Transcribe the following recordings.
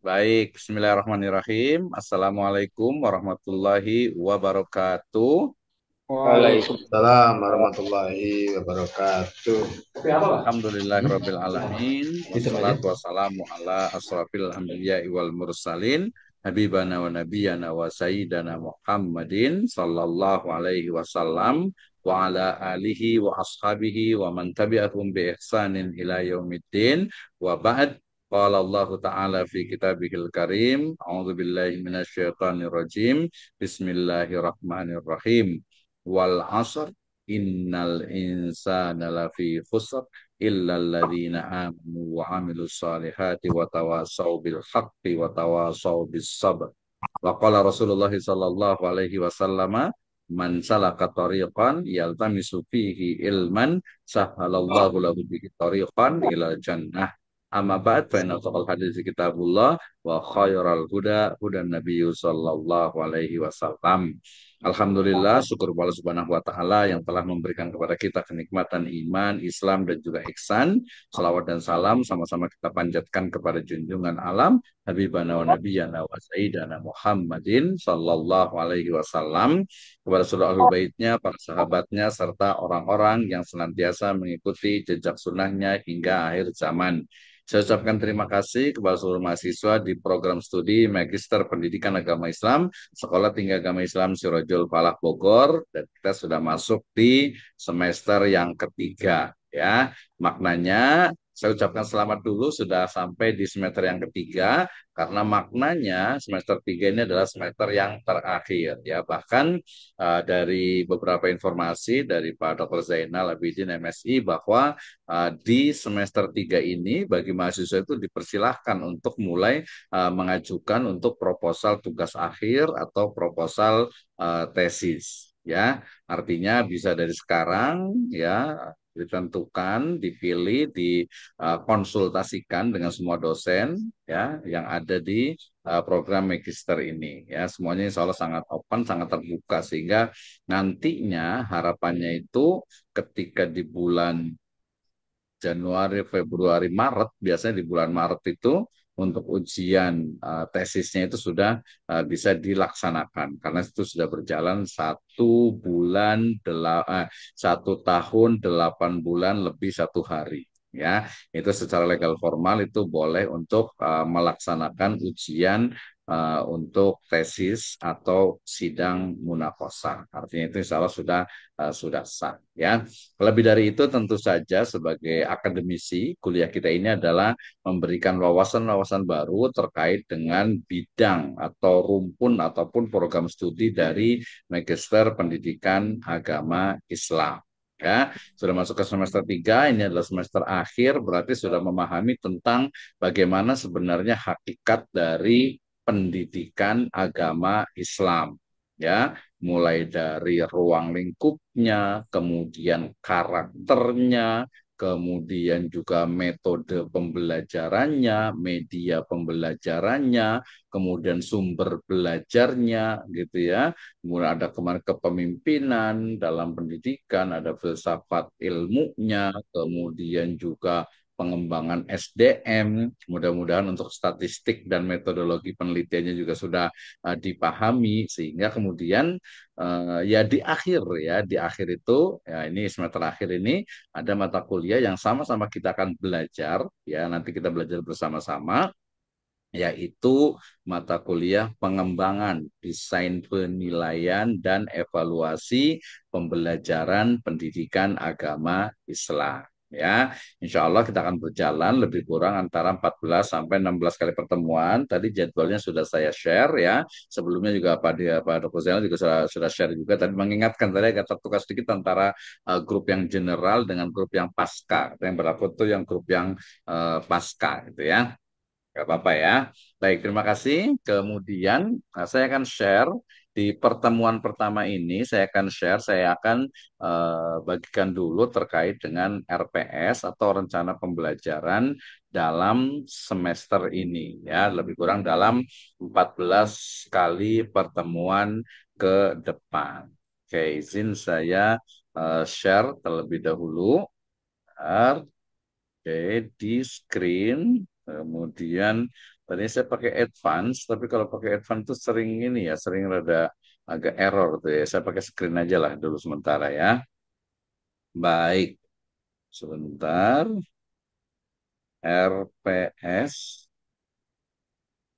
Baik, Bismillahirrahmanirrahim. Assalamualaikum warahmatullahi wabarakatuh. Waalaikumsalam warahmatullahi wabarakatuh. Tapi apa, Pak? Alhamdulillahirabbil alamin. Itu aja. Wassalatu wassalamu ala asrafil anbiya'i wal mursalin. Habibana wa nabiyana wa sayyidana Muhammadin sallallahu alaihi wasallam wa ala alihi wa ashabihi wa man tabi'athum bi ihsanin ila yaumiddin. Wa ba'd. Qala Allah Ta'ala fi kitabihil karim. A'udzu billahi minasyaitonir rajim. Bismillahirrahmanirrahim. Wal 'asr innal insana lafi khusr illa alladhina amanu wa amilus salihati wa tawasaw bil haqqi wa tawasaw bis sabr. Wa qala Rasulullah sallallahu alaihi wasallam, man salaka tariqan yaltamisu fihi ilman sahhalallahu lahu bihi tariqan ila jannah. Amma ba'd fa inna taqal hadis kitabullah wa khairal huda hudan nabiyyu sallallahu alaihi wasallam. Alhamdulillah, syukur kepada Subhanahu wa Ta'ala yang telah memberikan kepada kita kenikmatan iman, Islam, dan juga ihsan. Salawat dan salam sama-sama kita panjatkan kepada junjungan alam, Habibana wa Nabiyana wa Sayyidana Muhammadin Sallallahu Alaihi Wasallam, kepada seluruh ahli baitnya, para sahabatnya, serta orang-orang yang senantiasa mengikuti jejak sunnahnya hingga akhir zaman. Saya ucapkan terima kasih kepada seluruh mahasiswa di program studi Magister Pendidikan Agama Islam Sekolah Tinggi Agama Islam Sirojul Falah Bogor, dan kita sudah masuk di semester yang ketiga ya. Maknanya saya ucapkan selamat dulu sudah sampai di semester yang ketiga, karena maknanya semester tiga ini adalah semester yang terakhir ya. Bahkan dari beberapa informasi dari Pak Dr. Zainal Abidin MSI bahwa di semester tiga ini bagi mahasiswa itu dipersilahkan untuk mulai mengajukan untuk proposal tugas akhir atau proposal tesis ya. Artinya bisa dari sekarang ya, ditentukan, dipilih, dikonsultasikan dengan semua dosen ya yang ada di program magister ini ya. Semuanya insya Allah sangat open, sangat terbuka, sehingga nantinya harapannya itu ketika di bulan Januari, Februari, Maret, biasanya di bulan Maret itu untuk ujian tesisnya itu sudah bisa dilaksanakan, karena itu sudah berjalan 1 tahun 8 bulan lebih 1 hari ya. Itu secara legal formal itu boleh untuk melaksanakan ujian untuk tesis atau sidang munakosah. Artinya itu insya Allah sudah sah ya. Lebih dari itu tentu saja sebagai akademisi kuliah kita ini adalah memberikan wawasan-wawasan baru terkait dengan bidang atau rumpun ataupun program studi dari Magister Pendidikan Agama Islam. Ya, sudah masuk ke semester 3, ini adalah semester akhir, berarti sudah memahami tentang bagaimana sebenarnya hakikat dari pendidikan agama Islam. Ya, mulai dari ruang lingkupnya, kemudian karakternya, kemudian juga metode pembelajarannya, media pembelajarannya, kemudian sumber belajarnya, gitu ya. Kemudian ada kemarin kepemimpinan dalam pendidikan, ada filsafat ilmunya, kemudian juga pengembangan SDM, mudah-mudahan untuk statistik dan metodologi penelitiannya juga sudah dipahami, sehingga kemudian ya di akhir itu ya, ini semester akhir ini ada mata kuliah yang sama-sama kita akan belajar ya, nanti kita belajar bersama-sama, yaitu mata kuliah pengembangan desain penilaian dan evaluasi pembelajaran pendidikan agama Islam. Ya, insya Allah kita akan berjalan lebih kurang antara 14 sampai 16 kali pertemuan. Tadi jadwalnya sudah saya share ya. Sebelumnya juga Pak Dr. Zainal juga sudah share juga. Tadi mengingatkan tadi agak tertukar sedikit antara grup yang general dengan grup yang pasca. Yang berlaku itu yang grup yang pasca gitu ya. Gak apa-apa ya. Baik, terima kasih. Kemudian saya akan share di pertemuan pertama ini, saya akan bagikan dulu terkait dengan RPS atau rencana pembelajaran dalam semester ini ya, lebih kurang dalam 14 kali pertemuan ke depan. Oke, izin saya share terlebih dahulu. Oke, di screen. Kemudian tadi saya pakai advance, tapi kalau pakai advance itu sering ini ya, sering rada agak error tuh ya. Saya pakai screen aja lah dulu sementara ya. Baik, sebentar. RPS,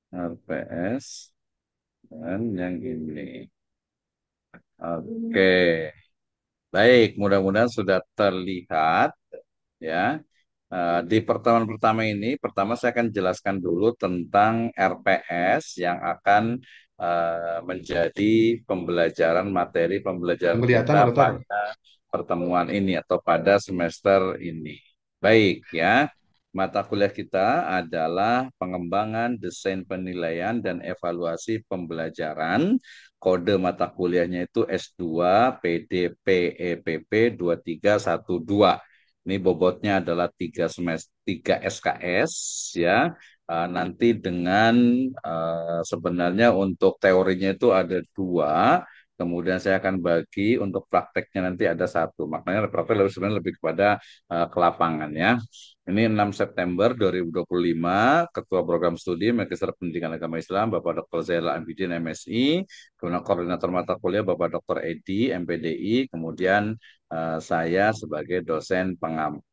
RPS, dan yang ini. Oke, baik. Mudah-mudahan sudah terlihat ya. Di pertemuan pertama ini, pertama saya akan jelaskan dulu tentang RPS yang akan menjadi pembelajaran materi pembelajaran Kelihatan, kita Dokter. pada pertemuan ini atau pada semester ini. Baik ya, mata kuliah kita adalah pengembangan desain penilaian dan evaluasi pembelajaran. Kode mata kuliahnya itu S2 PDPEPP 2312. Ini bobotnya adalah 3 semester, 3 SKS ya. Nanti dengan sebenarnya untuk teorinya itu ada 2. Kemudian saya akan bagi untuk prakteknya nanti ada 1. Makanya praktek sebenarnya lebih kepada ke lapangan ya. Ini 6 September 2025, Ketua Program Studi Magister Pendidikan Agama Islam Bapak Dr. Zainal Abidin MSI, kemudian Koordinator Mata Kuliah Bapak Dr. Edi MPDI, kemudian saya sebagai dosen pengampu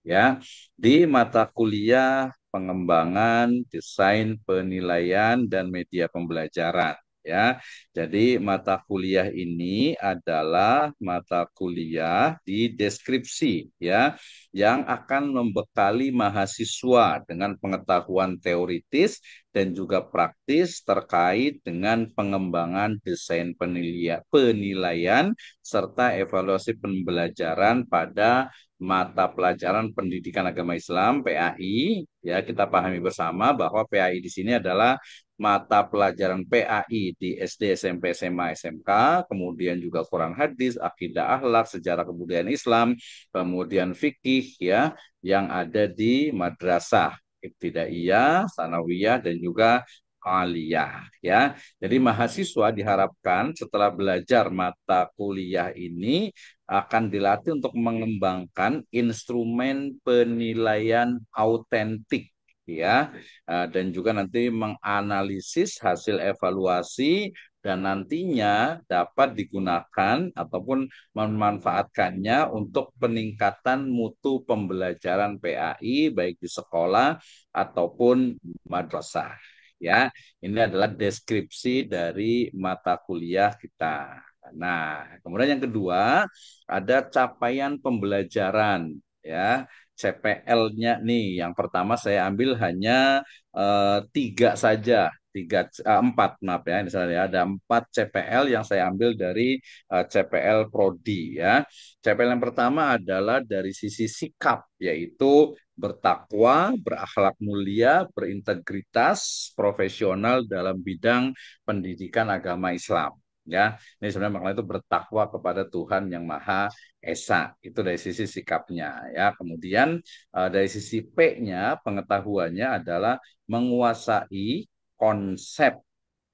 ya di mata kuliah pengembangan desain penilaian dan media pembelajaran ya. Jadi mata kuliah ini adalah mata kuliah di deskripsi ya yang akan membekali mahasiswa dengan pengetahuan teoritis dan juga praktis terkait dengan pengembangan desain penilaian serta evaluasi pembelajaran pada mata pelajaran pendidikan agama Islam PAI ya kita pahami bersama bahwa PAI di sini adalah mata pelajaran PAI di SD, SMP, SMA, SMK, kemudian juga Quran hadis, akidah akhlak, sejarah kebudayaan Islam, kemudian fikih ya yang ada di madrasah ibtidaiyah, sanawiyah dan juga aliyah ya. Jadi mahasiswa diharapkan setelah belajar mata kuliah ini akan dilatih untuk mengembangkan instrumen penilaian autentik ya. Dan juga nanti menganalisis hasil evaluasi dan nantinya dapat digunakan ataupun memanfaatkannya untuk peningkatan mutu pembelajaran PAI baik di sekolah ataupun madrasah ya. Ini adalah deskripsi dari mata kuliah kita. Nah, kemudian yang kedua ada capaian pembelajaran ya. CPL-nya nih, yang pertama saya ambil hanya 3 saja, 4 maaf ya, misalnya ya, ada 4 CPL yang saya ambil dari CPL Prodi ya. CPL yang pertama adalah dari sisi sikap, yaitu bertakwa, berakhlak mulia, berintegritas, profesional dalam bidang pendidikan agama Islam. Ya, ini sebenarnya maknanya itu bertakwa kepada Tuhan yang Maha Esa. Itu dari sisi sikapnya. Ya, kemudian dari sisi P-nya, pengetahuannya adalah menguasai konsep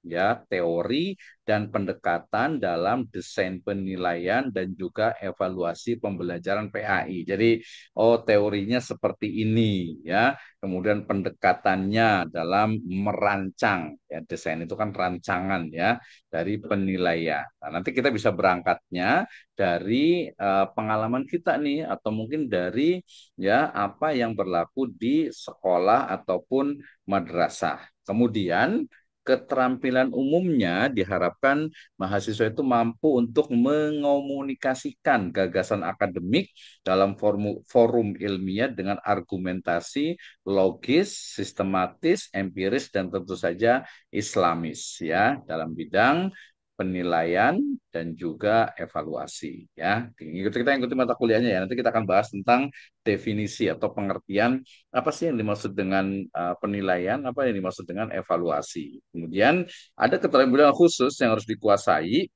ya teori dan pendekatan dalam desain penilaian dan juga evaluasi pembelajaran PAI. Jadi teorinya seperti ini ya. Kemudian pendekatannya dalam merancang ya desain itu kan rancangan ya dari penilaian. Nah, nanti kita bisa berangkatnya dari pengalaman kita nih atau mungkin dari ya apa yang berlaku di sekolah ataupun madrasah. Kemudian keterampilan umumnya diharapkan mahasiswa itu mampu untuk mengomunikasikan gagasan akademik dalam forum ilmiah dengan argumentasi logis, sistematis, empiris, dan tentu saja islamis ya dalam bidang penilaian dan juga evaluasi ya. Kita ikuti mata kuliahnya ya. Nanti kita akan bahas tentang definisi atau pengertian apa sih yang dimaksud dengan penilaian, apa yang dimaksud dengan evaluasi. Kemudian ada keterampilan khusus yang harus dikuasai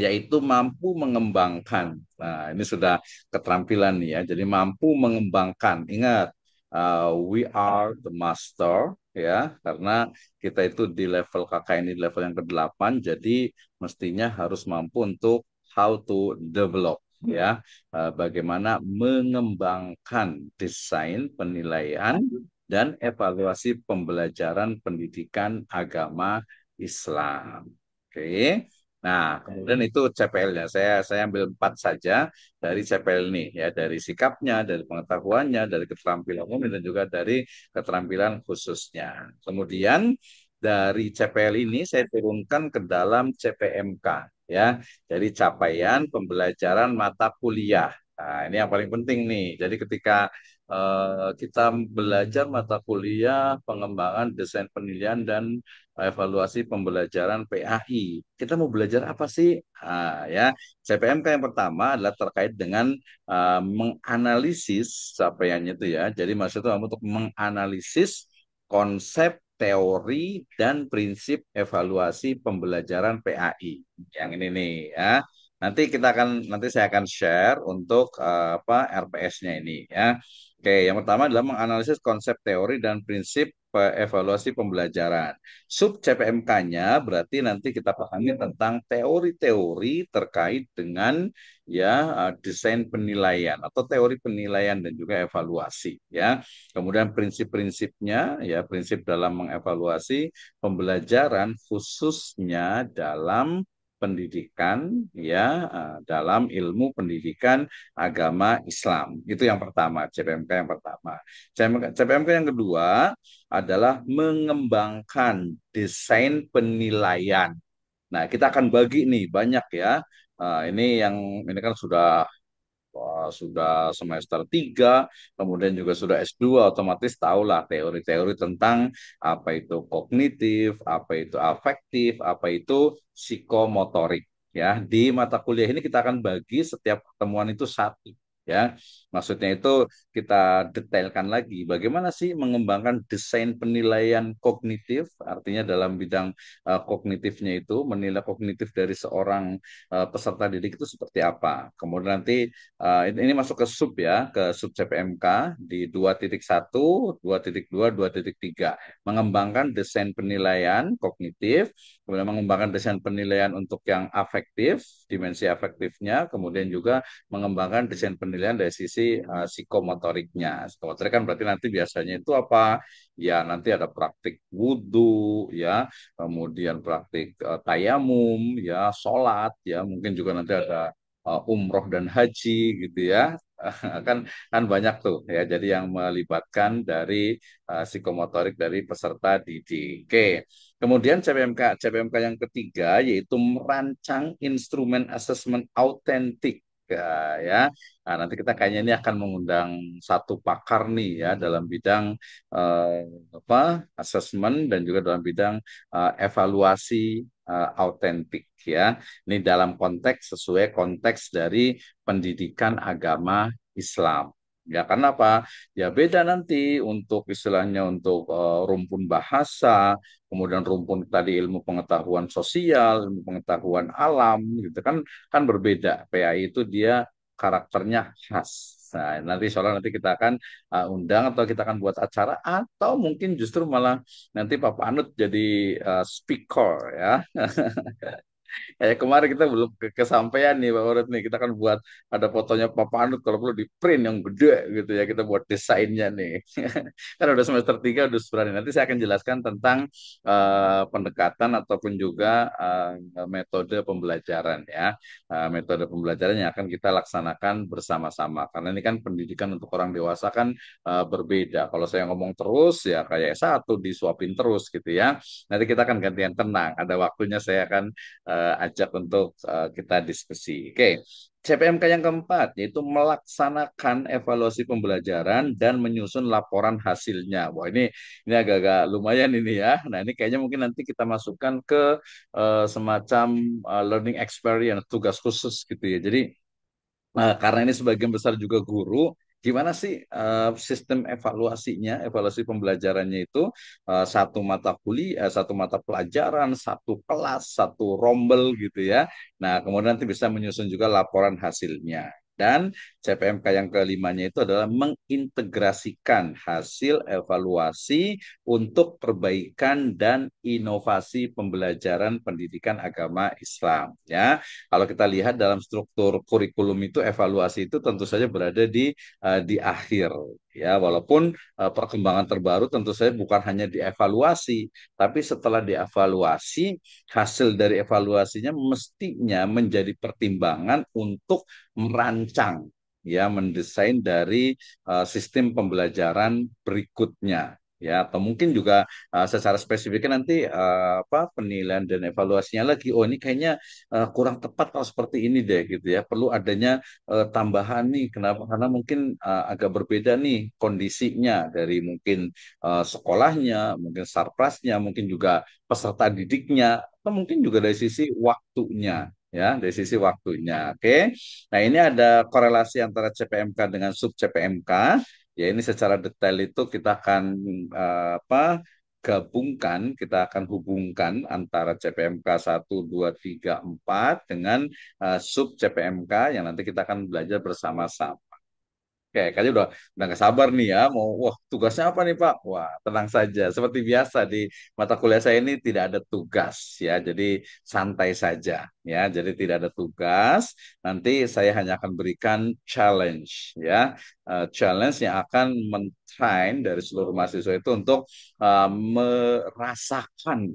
yaitu mampu mengembangkan. Nah, ini sudah keterampilan nih ya. Jadi mampu mengembangkan. Ingat, we are the master ya, karena kita itu di level KK ini level yang ke-8, jadi mestinya harus mampu untuk how to develop ya, bagaimana mengembangkan desain penilaian dan evaluasi pembelajaran pendidikan agama Islam. Oke. Nah, kemudian itu CPL-nya. Saya ambil 4 saja dari CPL ini ya, dari sikapnya, dari pengetahuannya, dari keterampilan umum dan juga dari keterampilan khususnya. Kemudian dari CPL ini saya turunkan ke dalam CPMK ya. Jadi capaian pembelajaran mata kuliah. Nah, ini yang paling penting nih. Jadi ketika kita belajar mata kuliah pengembangan desain penilaian dan evaluasi pembelajaran PAI. Kita mau belajar apa sih? Ya, CPMK yang pertama adalah terkait dengan menganalisis capaiannya itu ya. Jadi maksudnya untuk menganalisis konsep teori dan prinsip evaluasi pembelajaran PAI. Yang ini nih ya. Nanti saya akan share untuk RPS-nya ini ya. Oke, yang pertama adalah menganalisis konsep teori dan prinsip evaluasi pembelajaran. Sub CPMK-nya berarti nanti kita pahami tentang teori-teori terkait dengan desain penilaian atau teori penilaian dan juga evaluasi ya. Kemudian prinsip-prinsipnya ya, prinsip dalam mengevaluasi pembelajaran khususnya dalam pendidikan ya, dalam ilmu pendidikan agama Islam. Itu yang pertama, CPMK yang pertama. CPMK yang kedua adalah mengembangkan desain penilaian. Nah, kita akan bagi nih banyak ya. Ini kan sudah semester 3, kemudian juga sudah S2, otomatis tahulah teori-teori tentang apa itu kognitif, apa itu afektif, apa itu psikomotorik. Ya, di mata kuliah ini kita akan bagi setiap pertemuan itu satu. Ya, maksudnya itu kita detailkan lagi bagaimana sih mengembangkan desain penilaian kognitif, artinya dalam bidang kognitifnya itu menilai kognitif dari seorang peserta didik itu seperti apa. Kemudian nanti ini masuk ke sub ya, ke sub CPMK di 2.1, 2.2, 2.3. Mengembangkan desain penilaian kognitif, kemudian mengembangkan desain penilaian untuk yang afektif, dimensi afektifnya, kemudian juga mengembangkan desain penilaian dari sisi psikomotoriknya. Psikomotorik kan berarti nanti biasanya itu apa? Ya, nanti ada praktik wudhu, ya, kemudian praktik tayamum, ya, sholat, ya, mungkin juga nanti ada umroh dan haji gitu ya. kan kan banyak tuh ya, jadi yang melibatkan dari psikomotorik dari peserta didik. Oke, kemudian CPMK yang ketiga yaitu merancang instrumen asesmen autentik. Ya, nah, nanti kita kayaknya ini akan mengundang satu pakar nih ya dalam bidang eh, asesmen dan juga dalam bidang evaluasi autentik ya. Ini dalam konteks sesuai konteks dari pendidikan agama Islam. Ya, karena apa? Ya beda nanti untuk istilahnya untuk rumpun bahasa, kemudian rumpun tadi ilmu pengetahuan sosial, ilmu pengetahuan alam, gitu kan berbeda. PAI itu dia karakternya khas. Nah, nanti kita akan undang atau kita akan buat acara atau mungkin justru malah nanti Pak Panut jadi speaker ya. Kemarin kita belum kesampaian nih Pak Urut nih. Kita kan buat ada fotonya Papa Anut kalau perlu di print yang gede gitu ya. Kita buat desainnya nih. Kan udah semester 3 udah berani. Nanti saya akan jelaskan tentang pendekatan ataupun juga metode pembelajaran ya. Metode pembelajaran yang akan kita laksanakan bersama-sama. Karena ini kan pendidikan untuk orang dewasa kan berbeda. Kalau saya ngomong terus ya kayak satu disuapin terus gitu ya. Nanti kita akan gantian tenang. Ada waktunya saya akan ajak untuk kita diskusi. Oke, CPMK yang keempat yaitu melaksanakan evaluasi pembelajaran dan menyusun laporan hasilnya. Wah, ini agak-agak lumayan ini ya. Nah, ini kayaknya mungkin nanti kita masukkan ke semacam learning experience, tugas khusus gitu ya. Jadi karena ini sebagian besar juga guru, gimana sih sistem evaluasinya, evaluasi pembelajarannya itu satu mata kuliah, satu mata pelajaran, satu kelas, satu rombel gitu ya. Nah, kemudian nanti bisa menyusun juga laporan hasilnya. Dan CPMK yang kelimanya itu adalah mengintegrasikan hasil evaluasi untuk perbaikan dan inovasi pembelajaran pendidikan agama Islam. Ya, kalau kita lihat dalam struktur kurikulum itu evaluasi itu tentu saja berada di akhir. Ya, walaupun perkembangan terbaru tentu saja bukan hanya dievaluasi, tapi setelah dievaluasi, hasil dari evaluasinya mestinya menjadi pertimbangan untuk merancang, ya, mendesain dari sistem pembelajaran berikutnya. Ya, atau mungkin juga secara spesifiknya nanti penilaian dan evaluasinya lagi. Oh, ini kayaknya kurang tepat kalau seperti ini deh, gitu ya. Perlu adanya tambahan nih. Kenapa? Karena mungkin agak berbeda nih kondisinya dari mungkin sekolahnya, mungkin sarprasnya, mungkin juga peserta didiknya, atau mungkin juga dari sisi waktunya. Ya, dari sisi waktunya. Oke. Nah, ini ada korelasi antara CPMK dengan sub CPMK. Ya, ini secara detail itu kita akan gabungkan, kita akan hubungkan antara CPMK 1, 2, 3, 4 dengan sub CPMK yang nanti kita akan belajar bersama-sama. Oke, kayaknya udah nggak sabar nih ya, mau, wah, tugasnya apa nih Pak? Wah, tenang saja. Seperti biasa di mata kuliah saya ini tidak ada tugas ya, jadi santai saja ya. Jadi tidak ada tugas. Nanti saya hanya akan berikan challenge ya. Challenge yang akan men-train dari seluruh mahasiswa itu untuk merasakan,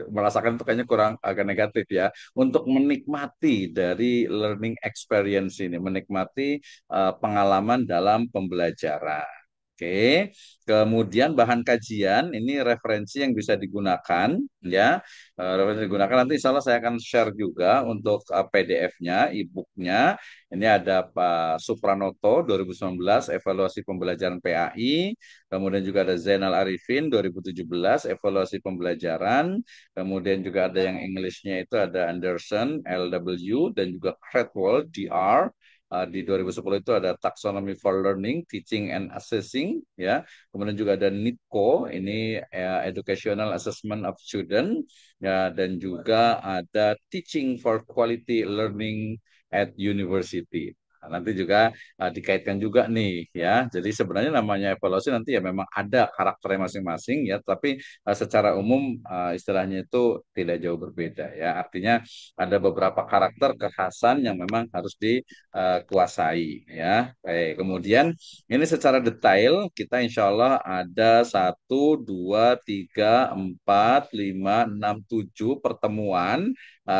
merasakan itu kayaknya kurang agak negatif ya, untuk menikmati dari learning experience ini, menikmati pengalaman dalam pembelajaran. Oke, kemudian bahan kajian ini referensi yang bisa digunakan, ya. Referensi digunakan nanti insya Allah saya akan share juga untuk PDF-nya, e-book-nya. Ini ada Pak Supranoto 2019 evaluasi pembelajaran PAI, kemudian juga ada Zainal Arifin 2017 evaluasi pembelajaran, kemudian juga ada yang English-nya itu ada Anderson LW dan juga Cradwell DR. Di 2010 itu ada Taxonomy for Learning, Teaching and Assessing, ya. Kemudian juga ada NITCO, ini Educational Assessment of Student, ya, dan juga ada Teaching for Quality Learning at University. Nah, nanti juga dikaitkan juga nih, ya. Jadi sebenarnya namanya evaluasi nanti ya memang ada karakternya masing-masing, ya, tapi secara umum istilahnya itu tidak jauh berbeda, ya. Artinya ada beberapa karakter kekhasan yang memang harus dikuasai, ya. Baik, kemudian ini secara detail kita insya Allah ada 1, 2, 3, 4, 5, 6, 7 pertemuan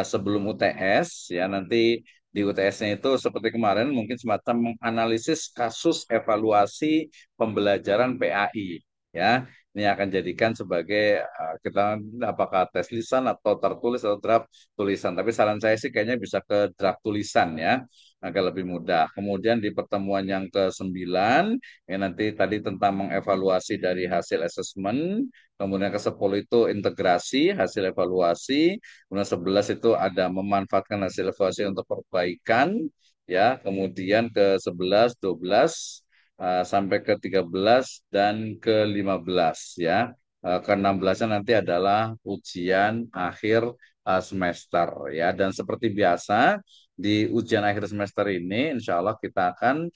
sebelum UTS, ya. Nanti di UTS-nya itu seperti kemarin mungkin semacam menganalisis kasus evaluasi pembelajaran PAI, ya. Ini akan jadikan sebagai kita apakah tes lisan atau tertulis atau draft tulisan. Tapi saran saya sih kayaknya bisa ke draft tulisan, ya, agak lebih mudah. Kemudian di pertemuan yang ke-9, ya, nanti tadi tentang mengevaluasi dari hasil asesmen. Kemudian ke-10 itu integrasi hasil evaluasi. Kemudian 11 itu ada memanfaatkan hasil evaluasi untuk perbaikan, ya. Kemudian ke-11, 12 sampai ke-13 dan ke-15, ya. Ke-16-nya nanti adalah ujian akhir semester, ya. Dan seperti biasa di ujian akhir semester ini insya Allah kita akan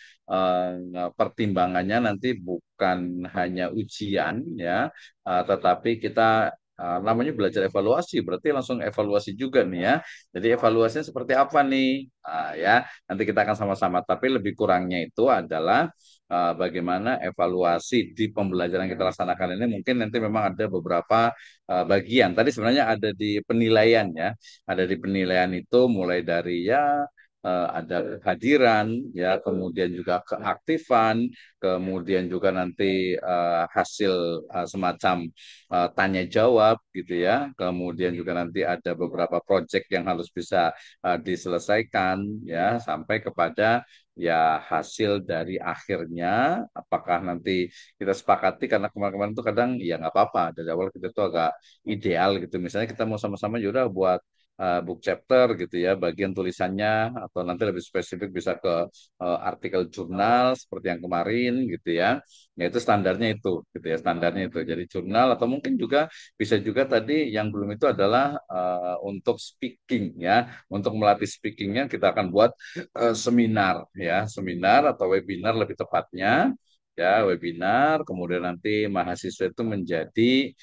pertimbangannya nanti bukan hanya ujian, ya, tetapi kita namanya belajar evaluasi, berarti langsung evaluasi juga nih, ya. Jadi evaluasinya seperti apa nih? Ya, nanti kita akan sama-sama. Tapi lebih kurangnya itu adalah bagaimana evaluasi di pembelajaran yang kita laksanakan ini. Mungkin nanti memang ada beberapa bagian. Tadi sebenarnya ada di penilaian, ya. Ada di penilaian itu mulai dari, ya, ada kehadiran, ya, kemudian juga keaktifan, kemudian juga nanti hasil semacam tanya jawab, gitu ya. Kemudian juga nanti ada beberapa proyek yang harus bisa diselesaikan, ya, sampai kepada, ya, hasil dari akhirnya. Apakah nanti kita sepakati, karena kemarin-kemarin itu kadang ya nggak apa-apa dari awal kita tuh agak ideal gitu. Misalnya kita mau sama-sama yaudah buat book chapter gitu ya, bagian tulisannya atau nanti lebih spesifik bisa ke artikel jurnal seperti yang kemarin gitu ya. Ya itu standarnya itu gitu ya, standarnya itu. Jadi jurnal atau mungkin juga bisa juga tadi yang belum itu adalah untuk speaking ya. Untuk melatih speakingnya kita akan buat seminar ya, seminar atau webinar lebih tepatnya ya, webinar, kemudian nanti mahasiswa itu menjadi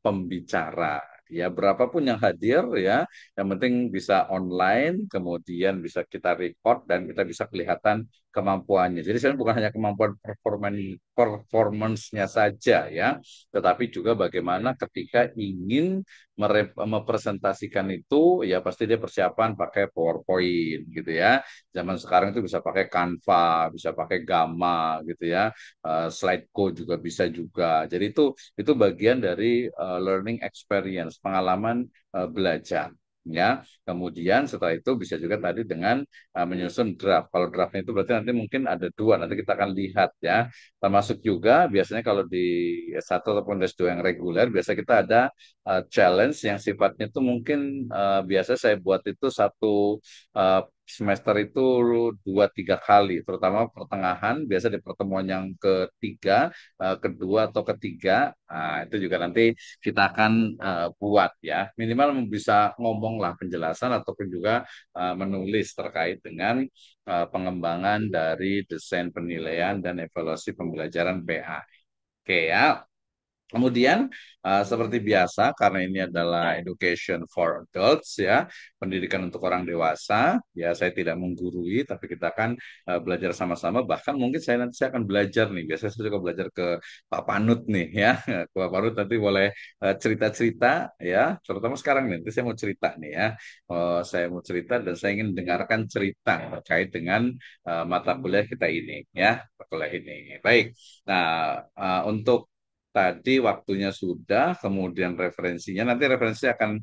pembicara. Ya, berapapun yang hadir ya, yang penting bisa online, kemudian bisa kita record dan kita bisa kelihatan kemampuannya. Jadi sebenarnya bukan hanya kemampuan performance-nya saja ya, tetapi juga bagaimana ketika ingin mempresentasikan itu, ya pasti dia persiapan pakai PowerPoint gitu ya. Zaman sekarang itu bisa pakai Canva, bisa pakai Gamma gitu ya, slideshow juga bisa juga. Jadi itu bagian dari learning experience, pengalaman belajar. Ya, kemudian setelah itu bisa juga tadi dengan menyusun draft. Kalau draftnya itu berarti nanti mungkin ada dua, nanti kita akan lihat ya. Termasuk juga biasanya kalau di S1 ataupun S2 yang reguler, biasa kita ada challenge yang sifatnya itu mungkin biasa saya buat itu satu semester itu 2-3 kali, terutama pertengahan, biasa di pertemuan yang ketiga, kedua atau ketiga, itu juga nanti kita akan buat ya, minimal bisa ngomong lah penjelasan ataupun juga menulis terkait dengan pengembangan dari desain penilaian dan evaluasi pembelajaran PA. Oke ya. Kemudian, seperti biasa, karena ini adalah education for adults ya, pendidikan untuk orang dewasa, ya saya tidak menggurui, tapi kita akan belajar sama-sama. Bahkan mungkin saya akan belajar nih. Biasanya saya juga belajar ke Pak Panut nih ya. Ke Pak Panut nanti boleh cerita-cerita ya, terutama sekarang nih. Nanti saya mau cerita nih ya. Saya mau cerita dan saya ingin dengarkan cerita terkait dengan mata kuliah kita ini ya, mata kuliah ini. Baik. Nah, untuk tadi waktunya sudah, kemudian referensinya. Nanti referensi akan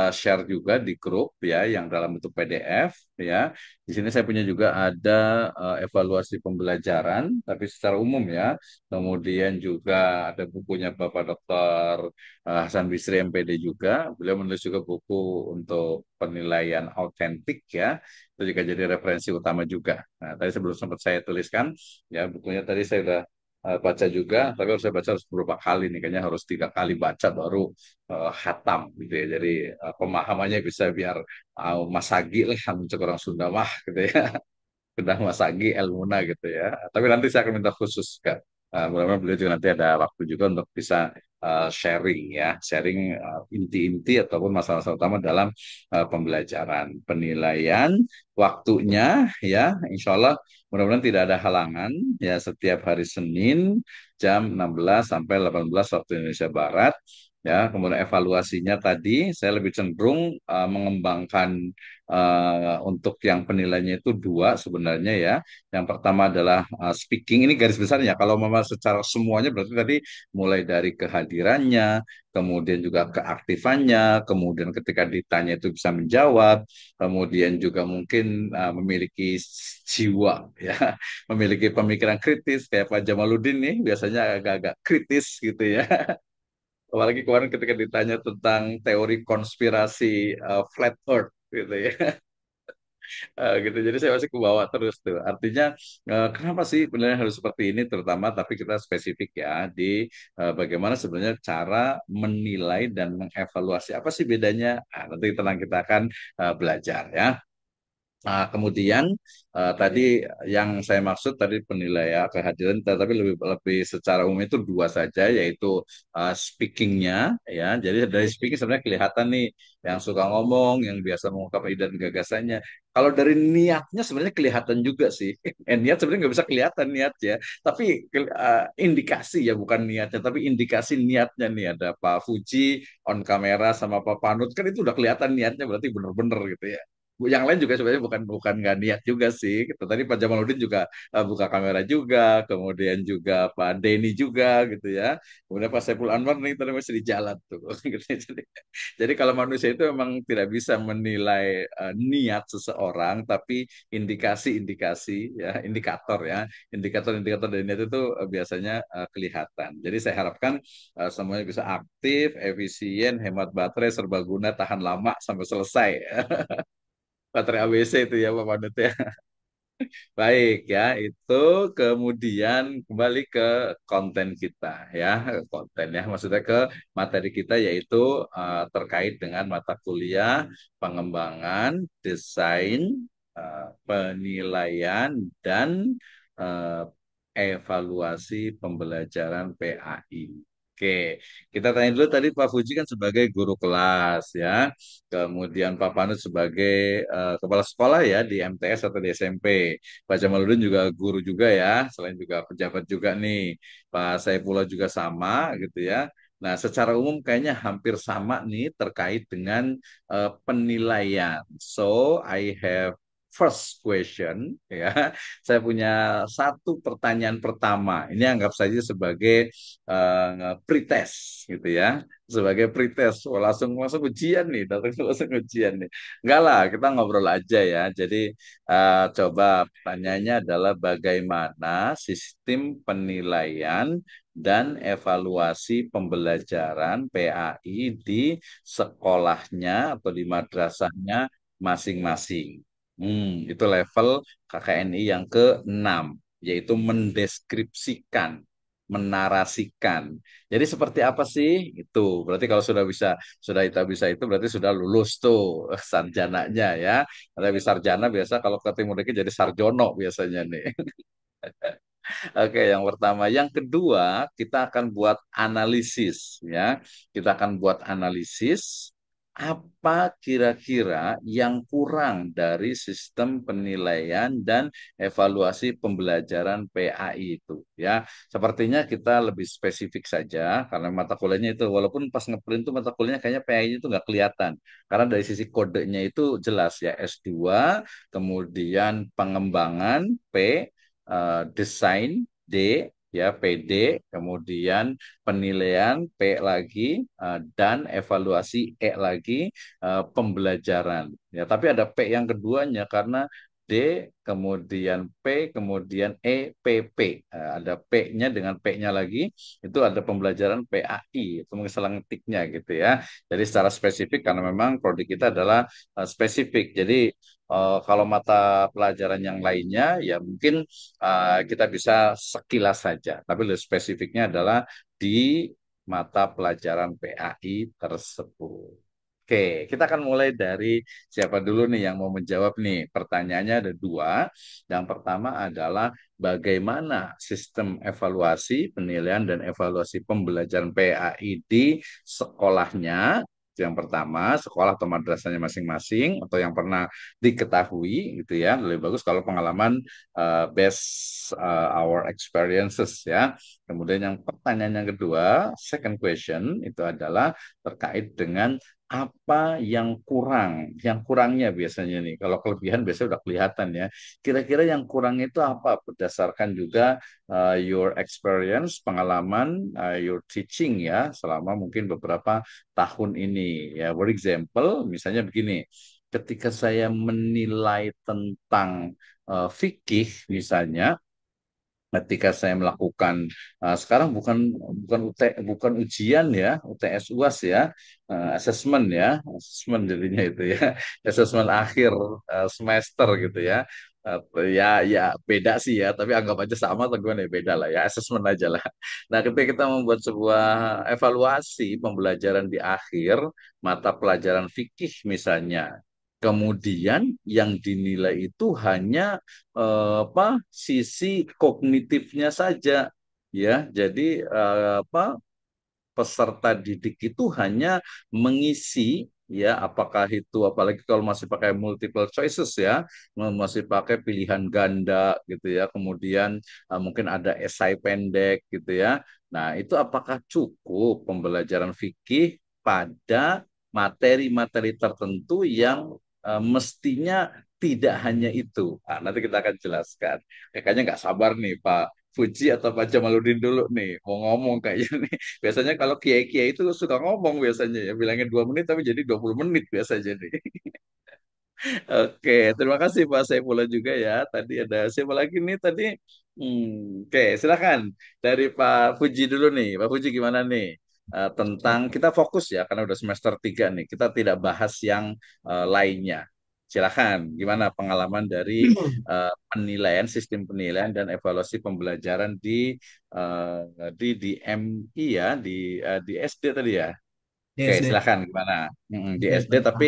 share juga di grup ya, yang dalam bentuk PDF ya. Di sini saya punya juga ada evaluasi pembelajaran, tapi secara umum ya. Kemudian juga ada bukunya Bapak Dr. Hasan Bisri MPD juga. Beliau menulis juga buku untuk penilaian autentik ya. Itu juga jadi referensi utama juga. Nah, tadi sebelum sempat saya tuliskan, ya bukunya tadi saya sudah baca juga, tapi harus saya baca harus beberapa kali nih, kayaknya harus 3 kali baca baru hatam gitu ya. Jadi pemahamannya bisa biar masagi lah, mencek orang Sunda mah gitu ya. Sudah masagi ilmuna gitu ya. Tapi nanti saya akan minta khusus Kak. Mudah-mudahan beliau juga nanti ada waktu juga untuk bisa sharing ya, sharing inti-inti ataupun masalah-masalah utama dalam pembelajaran, penilaian, waktunya ya, insya Allah mudah-mudahan tidak ada halangan ya, setiap hari Senin jam 16 sampai 18 waktu Indonesia Barat. Ya, kemudian evaluasinya tadi saya lebih cenderung mengembangkan untuk yang penilaiannya itu dua sebenarnya ya. Yang pertama adalah speaking, ini garis besarnya. Kalau memang secara semuanya berarti tadi mulai dari kehadirannya, kemudian juga keaktifannya, kemudian ketika ditanya itu bisa menjawab, kemudian juga mungkin memiliki jiwa ya, memiliki pemikiran kritis kayak Pak Jamaluddin nih biasanya agak-agak kritis gitu ya. Apalagi kemarin ketika ditanya tentang teori konspirasi flat earth gitu ya. Gitu. Jadi saya masih ke bawah terus tuh. Artinya kenapa sih penilaian harus seperti ini terutama, tapi kita spesifik ya di bagaimana sebenarnya cara menilai dan mengevaluasi, apa sih bedanya? Nanti tenang kita akan belajar ya. Kemudian tadi yang saya maksud tadi penilaian kehadiran, tetapi lebih lebih secara umum itu dua saja, yaitu speakingnya ya. Jadi dari speaking sebenarnya kelihatan nih yang suka ngomong, yang biasa mengungkapkan ide dan gagasannya. Kalau dari niatnya sebenarnya kelihatan juga sih. Niat sebenarnya nggak bisa kelihatan niat ya, tapi indikasi ya, bukan niatnya, tapi indikasi niatnya nih, ada Pak Fuji on kamera sama Pak Panut kan itu udah kelihatan niatnya, berarti bener-bener gitu ya. Yang lain juga sebenarnya bukan bukan nggak niat juga sih. Gitu. Tadi Pak Jamaluddin juga buka kamera juga, kemudian juga Pak Denny juga gitu ya. Kemudian Pak Saiful Anwar nih tadi masih di jalan tuh. Gitu. Jadi kalau manusia itu memang tidak bisa menilai niat seseorang, tapi indikasi-indikasi ya, indikator ya, indikator-indikator dari niat itu biasanya kelihatan. Jadi saya harapkan semuanya bisa aktif, efisien, hemat baterai, serbaguna, tahan lama sampai selesai. Baterai ABC itu ya Pak Panut ya. Baik ya, itu kemudian kembali ke konten kita ya, konten ya, maksudnya ke materi kita yaitu terkait dengan mata kuliah pengembangan, desain, penilaian dan eh, evaluasi pembelajaran PAI. Oke, kita tanya dulu tadi Pak Fuji kan sebagai guru kelas ya, kemudian Pak Panut sebagai kepala sekolah ya di MTS atau di SMP. Pak Jamaludin juga guru juga ya, selain juga pejabat juga nih. Pak Saifullah juga sama gitu ya. Nah, secara umum kayaknya hampir sama nih terkait dengan penilaian. So, I have first question ya. Saya punya satu pertanyaan pertama. Ini anggap saja sebagai pretest gitu ya. Sebagai pretest. Wah, langsung langsung ujian nih, datang langsung ujian nih. Enggak lah, kita ngobrol aja ya. Jadi coba pertanyaannya adalah bagaimana sistem penilaian dan evaluasi pembelajaran PAI di sekolahnya atau di madrasahnya masing-masing. Itu level KKNI yang ke-6, yaitu mendeskripsikan, menarasikan. Jadi seperti apa sih? Itu berarti kalau sudah kita bisa itu berarti sudah lulus tuh sarjananya ya. Ada sarjana biasa kalau ke Timur Diki jadi sarjono biasanya nih. Oke, yang pertama. Yang kedua, kita akan buat analisis ya. Kita akan buat analisis apa kira-kira yang kurang dari sistem penilaian dan evaluasi pembelajaran PAI itu ya. Sepertinya kita lebih spesifik saja karena mata kuliahnya itu walaupun pas ngeprint itu mata kuliahnya kayaknya PAI itu nggak kelihatan. Karena dari sisi kodenya itu jelas ya S2, kemudian pengembangan P, desain D ya PD, kemudian penilaian P lagi, dan evaluasi E lagi, pembelajaran. Ya, tapi ada P yang keduanya karena D, kemudian P, kemudian E, PP. Ada P-nya dengan P-nya lagi, itu ada pembelajaran PAI, itu mengesalang tiknya gitu ya. Jadi secara spesifik karena memang prodi kita adalah spesifik. Jadi kalau mata pelajaran yang lainnya ya mungkin kita bisa sekilas saja, tapi lebih spesifiknya adalah di mata pelajaran PAI tersebut. Oke, kita akan mulai dari siapa dulu nih yang mau menjawab nih. Pertanyaannya ada dua. Yang pertama adalah bagaimana sistem evaluasi, penilaian, dan evaluasi pembelajaran PAI di sekolahnya. Itu yang pertama, sekolah atau madrasahnya masing-masing, atau yang pernah diketahui gitu ya. Lebih bagus kalau pengalaman based our experiences ya. Kemudian yang pertanyaan yang kedua, second question itu adalah terkait dengan apa yang kurang, yang kurangnya biasanya nih. Kalau kelebihan biasanya udah kelihatan ya. Kira-kira yang kurang itu apa? Berdasarkan juga your experience, pengalaman, your teaching ya, selama mungkin beberapa tahun ini. Ya, for example, misalnya begini, ketika saya menilai tentang fikih misalnya, ketika saya melakukan sekarang bukan bukan ujian ya, UTS UAS ya, asesmen ya, asesmen jadinya itu ya, asesmen akhir semester gitu ya. Ya ya beda sih ya, tapi anggap aja sama atau gimana ya, beda lah ya, asesmen aja lah. Nah, ketika kita membuat sebuah evaluasi pembelajaran di akhir mata pelajaran fikih misalnya, kemudian yang dinilai itu hanya apa sisi kognitifnya saja ya. Jadi apa peserta didik itu hanya mengisi ya, apakah itu apalagi kalau masih pakai multiple choices ya, masih pakai pilihan ganda gitu ya, kemudian mungkin ada esai pendek gitu ya. Nah, itu apakah cukup pembelajaran fikih pada materi-materi tertentu yang mestinya tidak hanya itu. Nah, nanti kita akan jelaskan. Kayaknya nggak sabar nih Pak Puji atau Pak Jamaludin dulu nih mau ngomong kayaknya nih. Biasanya kalau kiai-kiai itu suka ngomong biasanya ya bilangnya 2 menit tapi jadi 20 menit biasanya nih. Oke, terima kasih Pak Saifullah juga ya. Tadi ada siapa lagi nih tadi? Oke, silakan dari Pak Puji dulu nih. Pak Puji gimana nih? Tentang kita fokus ya karena udah semester 3 nih. Kita tidak bahas yang lainnya. Silakan, gimana pengalaman dari penilaian, sistem penilaian dan evaluasi pembelajaran di MI ya, di SD tadi ya. Oke, DSD. silakan gimana? Di SD SD tapi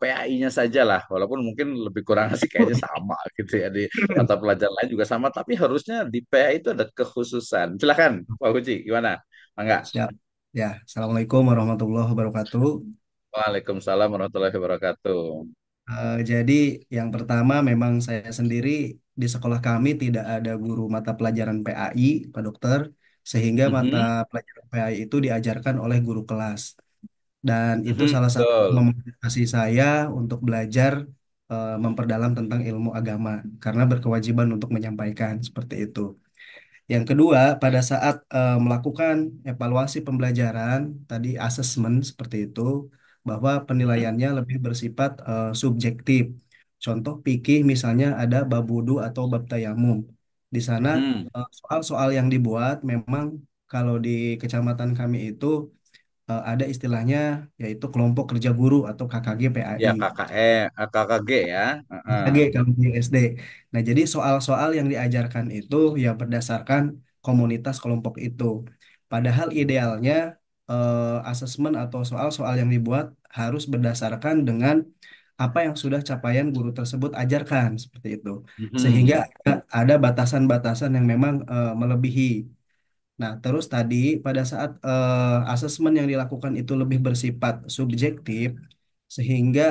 PAI-nya saja lah, walaupun mungkin lebih kurang sih kayaknya sama gitu ya di mata pelajaran lain juga sama, tapi harusnya di PAI itu ada kekhususan. Silakan, Pak Uji, gimana? Enggak. Siap. Ya, Assalamualaikum warahmatullahi wabarakatuh. Waalaikumsalam warahmatullahi wabarakatuh. Jadi yang pertama memang saya sendiri di sekolah kami tidak ada guru mata pelajaran PAI, Pak Dokter, sehingga mata Mhm, pelajaran PAI itu diajarkan oleh guru kelas. Dan itu mhm, salah satu yang betul. memotivasi saya untuk belajar memperdalam tentang ilmu agama karena berkewajiban untuk menyampaikan seperti itu. Yang kedua, pada saat melakukan evaluasi pembelajaran, tadi asesmen seperti itu, bahwa Mhm, penilaiannya lebih bersifat subjektif. Contoh fikih misalnya ada bab wudu atau bab tayamum. Di sana mhm. soal-soal yang dibuat memang kalau di kecamatan kami itu ada istilahnya yaitu kelompok kerja guru atau KKG PAI. Ya KKG ya. Heeh. AG kalau di SD. Nah, jadi soal-soal yang diajarkan itu ya berdasarkan komunitas kelompok itu. Padahal idealnya asesmen atau soal-soal yang dibuat harus berdasarkan dengan apa yang sudah capaian guru tersebut ajarkan seperti itu. Sehingga Mhm, ada batasan-batasan yang memang melebihi. Nah, terus tadi pada saat asesmen yang dilakukan itu lebih bersifat subjektif, sehingga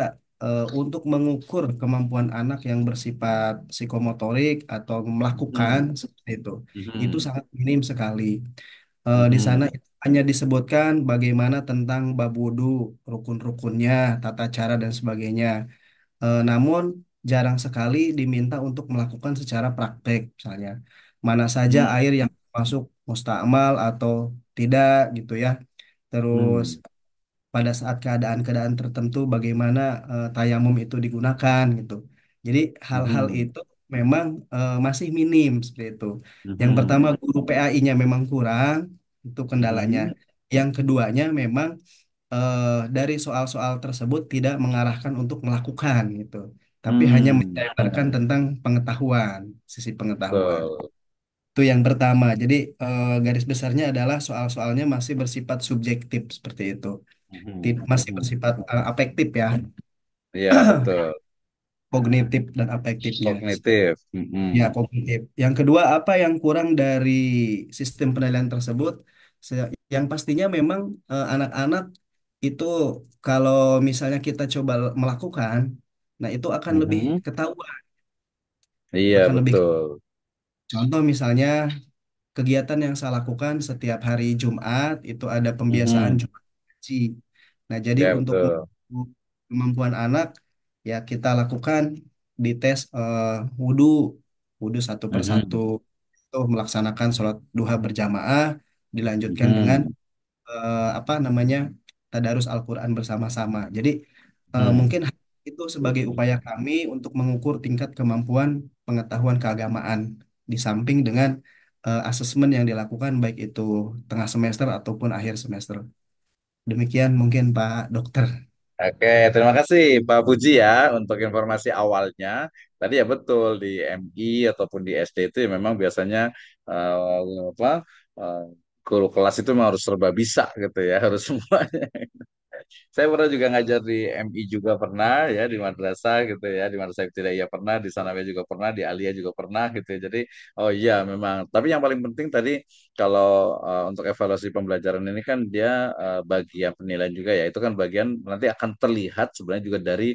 untuk mengukur kemampuan anak yang bersifat psikomotorik atau melakukan mhm, seperti itu mhm, sangat minim sekali. Di sana mhm, itu hanya disebutkan bagaimana tentang bab wudu, rukun-rukunnya, tata cara dan sebagainya. Namun jarang sekali diminta untuk melakukan secara praktek, misalnya mana saja mhm, air yang masuk mustamal atau tidak gitu ya. Terus mhm, pada saat keadaan-keadaan tertentu bagaimana tayamum itu digunakan gitu. Jadi hal-hal mhm, itu memang masih minim seperti itu. Yang mhm, pertama guru PAI-nya memang kurang, itu kendalanya. mhm, Yang keduanya memang dari soal-soal tersebut tidak mengarahkan untuk melakukan gitu, tapi hanya mhm. menjabarkan tentang pengetahuan, sisi pengetahuan. Betul. Itu yang pertama. Jadi garis besarnya adalah soal-soalnya masih bersifat subjektif seperti itu. Mhm, Masih mhm. bersifat afektif ya, Iya, betul. kognitif dan afektifnya. Kognitif. Ya, Mhm, kognitif. Yang kedua, apa yang kurang dari sistem penilaian tersebut? Yang pastinya memang anak-anak itu kalau misalnya kita coba melakukan, nah itu akan lebih mhm. ketahuan, Iya, akan lebih. betul. Contoh misalnya kegiatan yang saya lakukan setiap hari Jumat itu ada pembiasaan Mhm. Jumat Haji. Nah, jadi Ya, untuk betul. mengukur kemampuan anak ya kita lakukan di tes wudhu, wudhu satu persatu Mhm, itu melaksanakan sholat duha berjamaah, dilanjutkan dengan mhm, apa namanya tadarus Al-Quran bersama-sama. Jadi mhm. mungkin itu sebagai upaya kami untuk mengukur tingkat kemampuan pengetahuan keagamaan di samping dengan asesmen yang dilakukan baik itu tengah semester ataupun akhir semester. Demikian mungkin Pak Dokter. Oke, terima kasih Pak Puji ya untuk informasi awalnya. Tadi ya betul di MI ataupun di SD itu ya memang biasanya apa eh, guru kelas itu memang harus serba bisa gitu ya, harus semuanya. Saya pernah juga ngajar di MI juga pernah ya di madrasah gitu ya di madrasah ibtidaiyah pernah di sanawiyah juga pernah di aliyah juga pernah gitu ya. Jadi oh iya memang. Tapi yang paling penting tadi kalau untuk evaluasi pembelajaran ini kan dia bagian penilaian juga ya itu kan bagian nanti akan terlihat sebenarnya juga dari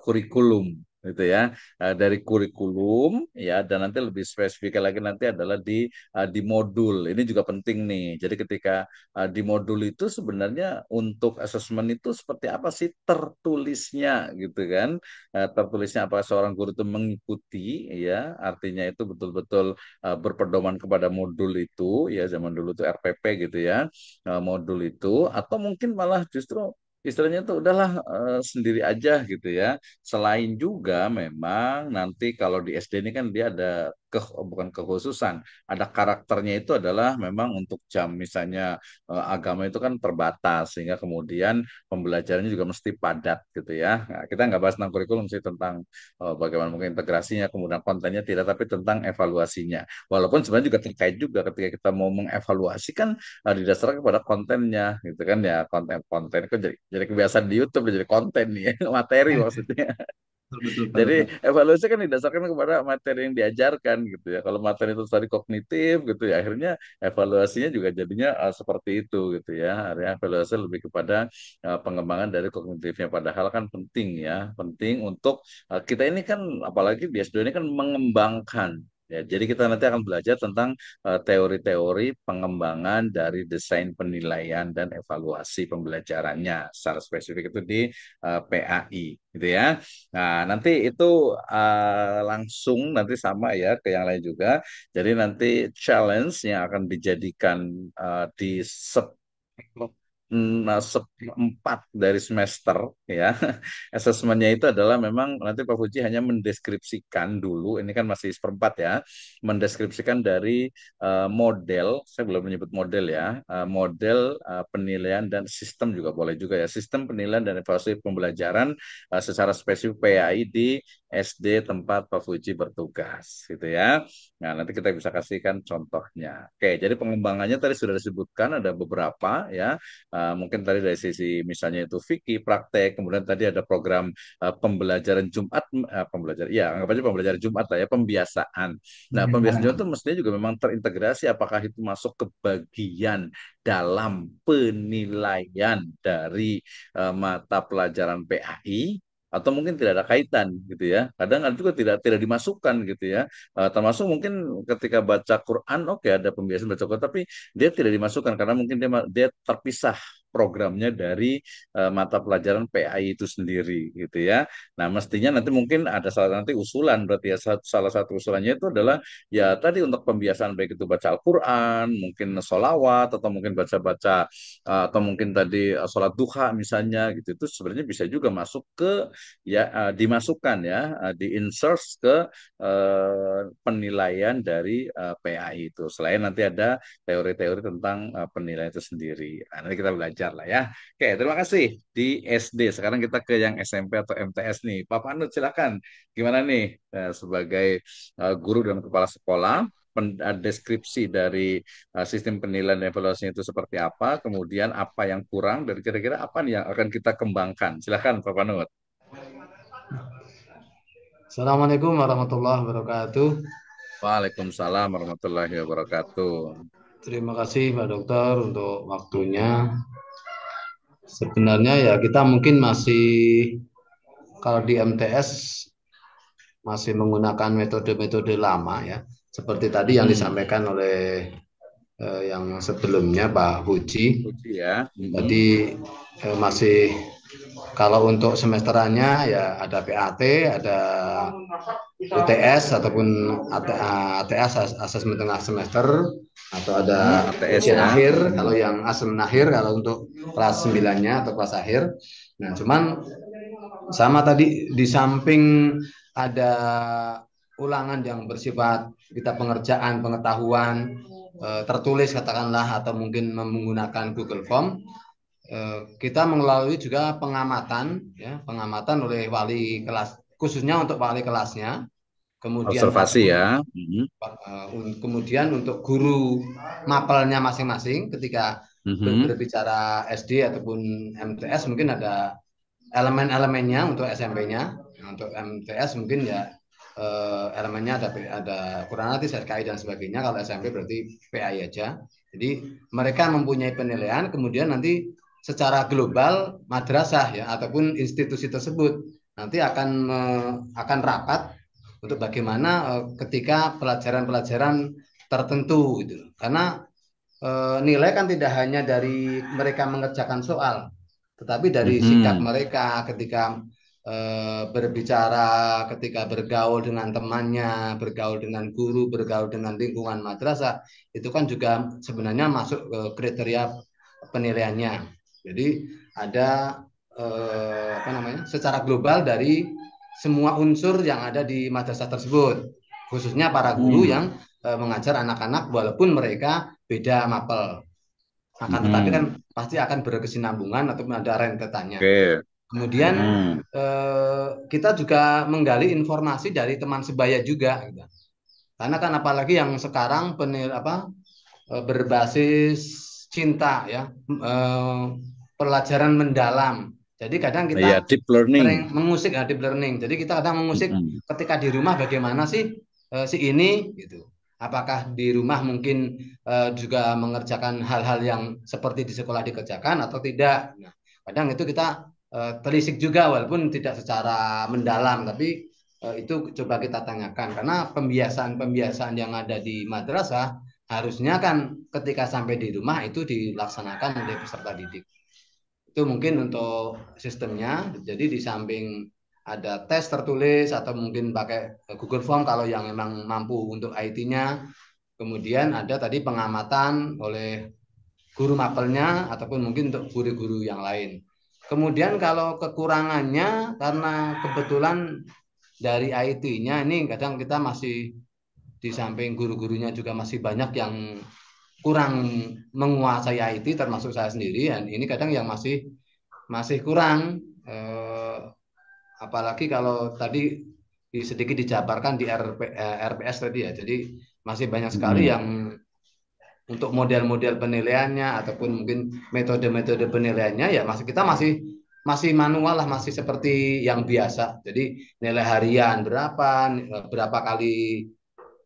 kurikulum. gitu ya, dari kurikulum ya, dan nanti lebih spesifik lagi nanti adalah di modul. Ini juga penting nih. Jadi ketika di modul itu sebenarnya untuk asesmen itu seperti apa sih tertulisnya gitu kan? Tertulisnya apakah seorang guru itu mengikuti ya, artinya itu betul-betul berpedoman kepada modul itu ya, zaman dulu tuh RPP gitu ya, modul itu, atau mungkin malah justru istilahnya tuh udahlah sendiri aja gitu ya. Selain juga memang nanti kalau di SD ini kan dia ada bukan kekhususan, ada karakternya itu adalah memang untuk jam misalnya agama itu kan terbatas sehingga kemudian pembelajarannya juga mesti padat gitu ya. Nah, kita nggak bahas tentang kurikulum sih, tentang bagaimana mungkin integrasinya, kemudian kontennya tidak, tapi tentang evaluasinya. Walaupun sebenarnya juga terkait juga ketika kita mau mengevaluasi kan didasarkan kepada kontennya gitu kan ya, konten-konten kan jadi kebiasaan di YouTube jadi konten nih ya, materi maksudnya. Betul, betul, Pak Jadi Dokter. evaluasi kan didasarkan kepada materi yang diajarkan gitu ya. Kalau materi itu tadi kognitif gitu ya, akhirnya evaluasinya juga jadinya seperti itu gitu ya. Akhirnya evaluasi lebih kepada pengembangan dari kognitifnya. Padahal kan penting ya, penting untuk kita ini kan apalagi di S2 ini kan mengembangkan. Ya, jadi kita nanti akan belajar tentang teori-teori pengembangan dari desain penilaian dan evaluasi pembelajarannya secara spesifik itu di PAI gitu ya. Nah, nanti itu langsung nanti sama ya ke yang lain juga. Jadi nanti challenge yang akan dijadikan di seperempat dari semester ya. Asesmennya itu adalah memang nanti Pak Fuji hanya mendeskripsikan dulu, ini kan masih seperempat ya, mendeskripsikan dari model, saya belum menyebut model ya, model penilaian dan sistem juga boleh juga ya, sistem penilaian dan evaluasi pembelajaran secara spesifik PAI di SD tempat Pak Fuji bertugas gitu ya. Nah, nanti kita bisa kasihkan contohnya. Oke, jadi pengembangannya tadi sudah disebutkan ada beberapa ya. Mungkin tadi dari sisi misalnya itu fikih, praktek, kemudian tadi ada program pembelajaran Jumat, pembelajaran, ya anggap aja pembelajaran Jumat lah ya, pembiasaan. Nah, pembiasaan Jumat itu mestinya juga memang terintegrasi, apakah itu masuk ke bagian dalam penilaian dari mata pelajaran PAI atau mungkin tidak ada kaitan gitu ya. Kadang ada juga tidak dimasukkan gitu ya. Termasuk mungkin ketika baca Quran, oke ada pembiasaan baca Quran, tapi dia tidak dimasukkan karena mungkin dia terpisah programnya dari mata pelajaran PAI itu sendiri gitu ya. Nah, mestinya nanti mungkin ada nanti usulan, berarti ya salah satu usulannya itu adalah ya tadi untuk pembiasaan baik itu baca Al-Quran, mungkin sholawat, atau mungkin baca-baca atau mungkin tadi sholat duha misalnya gitu, itu sebenarnya bisa juga masuk ke ya dimasukkan ya, diinsert ke penilaian dari PAI itu. Selain nanti ada teori-teori tentang penilaian itu sendiri. Nah, nanti kita belajar lah ya. Oke, terima kasih di SD. Sekarang kita ke yang SMP atau MTS nih. Pak Panut, silakan. Gimana nih sebagai guru dan kepala sekolah, deskripsi dari sistem penilaian dan evaluasinya itu seperti apa, kemudian apa yang kurang, dan kira-kira apa nih yang akan kita kembangkan. Silakan Pak Panut. Assalamualaikum warahmatullahi wabarakatuh. Waalaikumsalam warahmatullahi wabarakatuh. Terima kasih Pak Dokter untuk waktunya. Sebenarnya ya kita mungkin masih kalau di MTS masih menggunakan metode-metode lama ya. Seperti tadi yang disampaikan oleh yang sebelumnya Pak Huji. Puji ya. Jadi masih kalau untuk semesterannya ya ada PAT, ada UTS ataupun ATS asesmen tengah semester, atau ada ATS ujian ya. akhir kalau yang asesmen akhir kalau untuk kelas 9-nya atau kelas akhir. Nah, cuman sama tadi di samping ada ulangan yang bersifat kita pengerjaan pengetahuan tertulis katakanlah atau mungkin menggunakan Google Form, kita melalui juga pengamatan ya, pengamatan oleh wali kelas khususnya untuk wali kelasnya, kemudian Observasi ya. kemudian untuk guru mapelnya masing-masing ketika berbicara SD ataupun MTS mungkin ada elemen-elemennya untuk SMP-nya. Untuk MTS mungkin ya elemennya ada Quranatis, SKI dan sebagainya. Kalau SMP berarti PAI aja. Jadi mereka mempunyai penilaian, kemudian nanti secara global madrasah ya ataupun institusi tersebut nanti akan rapat untuk bagaimana ketika pelajaran-pelajaran tertentu gitu. Karena nilai kan tidak hanya dari mereka mengerjakan soal, tetapi dari sikap Mm-mm. mereka ketika berbicara, ketika bergaul dengan temannya, bergaul dengan guru, bergaul dengan lingkungan madrasah, itu kan juga sebenarnya masuk ke kriteria penilaiannya. Jadi ada apa namanya, secara global dari semua unsur yang ada di madrasah tersebut, khususnya para guru Mm-mm. yang mengajar anak-anak walaupun mereka beda mapel. Akan tetapi kan Mm-mm. pasti akan berkesinambungan ataupun ada rentetannya. Oke. Kemudian Mm-mm. kita juga menggali informasi dari teman sebaya juga, gitu. Karena kan apalagi yang sekarang berbasis cinta ya, eh, pelajaran mendalam. Jadi kadang Ya, kita deep learning. sering mengusik deep learning. Jadi kita kadang mengusik Mm-mm. ketika di rumah bagaimana sih si ini gitu. Apakah di rumah mungkin juga mengerjakan hal-hal yang seperti di sekolah dikerjakan atau tidak. Nah, kadang itu kita telisik juga walaupun tidak secara mendalam, tapi itu coba kita tanyakan karena pembiasaan-pembiasaan yang ada di madrasah harusnya kan ketika sampai di rumah itu dilaksanakan oleh peserta didik. Itu mungkin untuk sistemnya. Jadi di samping ada tes tertulis atau mungkin pakai Google Form kalau yang memang mampu untuk IT-nya. Kemudian ada tadi pengamatan oleh guru mapelnya ataupun mungkin untuk guru-guru yang lain. Kemudian kalau kekurangannya karena kebetulan dari IT-nya ini kadang kita masih di samping guru-gurunya juga masih banyak yang kurang menguasai IT termasuk saya sendiri dan ini kadang yang masih masih kurang apalagi kalau tadi sedikit dijabarkan di RPS tadi ya. Jadi masih banyak sekali Mm-mm. yang untuk model-model penilaiannya ataupun mungkin metode-metode penilaiannya ya masih kita masih masih manual lah, masih seperti yang biasa. Jadi nilai harian berapa kali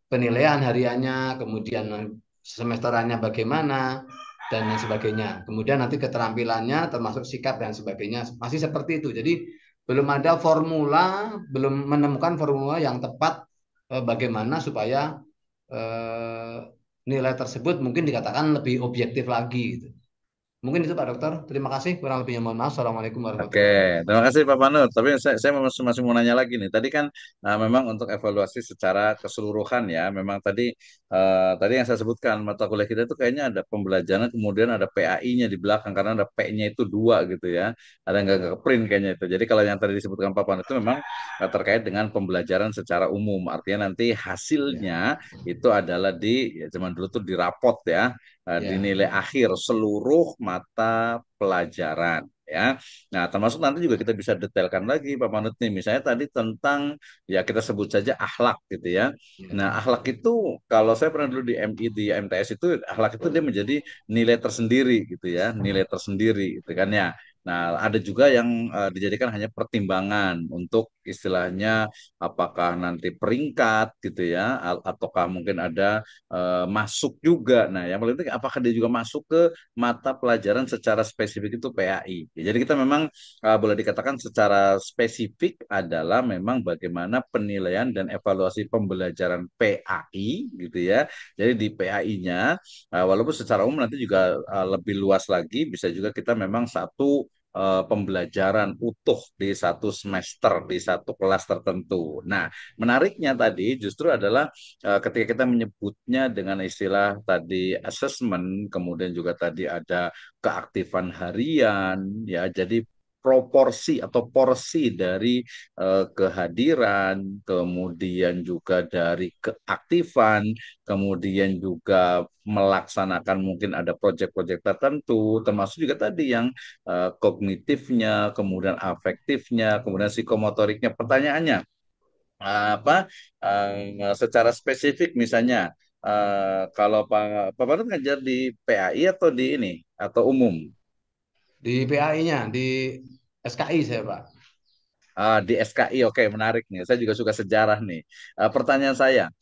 penilaian hariannya, kemudian semesterannya bagaimana, dan lain sebagainya. Kemudian nanti keterampilannya termasuk sikap dan sebagainya masih seperti itu. Jadi belum ada formula, belum menemukan formula yang tepat bagaimana supaya eh, nilai tersebut mungkin dikatakan lebih objektif lagi gitu. Mungkin itu Pak Dokter. Terima kasih. Kurang lebihnya mohon maaf. Assalamualaikum Oke, warahmatullahi wabarakatuh. terima kasih Pak Panut. Tapi saya masih mau nanya lagi nih. Tadi kan memang untuk evaluasi secara keseluruhan ya, memang tadi yang saya sebutkan mata kuliah kita itu kayaknya ada pembelajaran, kemudian ada PAI-nya di belakang karena ada P-nya itu dua gitu ya. Ada nggak ke print kayaknya itu. Jadi kalau yang tadi disebutkan Pak Panut itu memang terkait dengan pembelajaran secara umum. Artinya nanti Ya, hasilnya itu adalah ya, zaman dulu tuh di rapot ya, ya, dinilai akhir seluruh mata pelajaran. Ya, nah, termasuk nanti juga kita bisa detailkan lagi Pak Manut nih, misalnya tadi tentang ya kita sebut saja akhlak gitu ya. ya, Nah, akhlak itu kalau saya pernah dulu di MI di MTS itu akhlak itu dia menjadi nilai tersendiri gitu ya, nilai tersendiri gitu kan ya. Nah, ada juga yang dijadikan hanya pertimbangan untuk istilahnya apakah nanti peringkat gitu ya, ataukah mungkin ada masuk juga. Nah, yang paling penting apakah dia juga masuk ke mata pelajaran secara spesifik itu PAI. Ya, jadi kita memang boleh dikatakan secara spesifik adalah memang bagaimana penilaian dan evaluasi pembelajaran PAI gitu ya. Jadi di PAI-nya walaupun secara umum nanti juga lebih luas lagi bisa juga kita memang satu pembelajaran utuh di satu semester di satu kelas tertentu. Nah, menariknya tadi justru adalah ketika kita menyebutnya dengan istilah tadi assessment, kemudian juga tadi ada keaktifan harian, ya, jadi proporsi atau porsi dari kehadiran, kemudian juga dari keaktifan, kemudian juga melaksanakan mungkin ada proyek-proyek tertentu, termasuk juga tadi yang kognitifnya, kemudian afektifnya, kemudian psikomotoriknya. Pertanyaannya, apa secara spesifik misalnya kalau Pak Panut ngajar di PAI atau di ini atau umum. di PAI-nya, di SKI saya Pak. Di SKI, oke, menarik nih. Saya juga suka sejarah nih. Pertanyaan saya,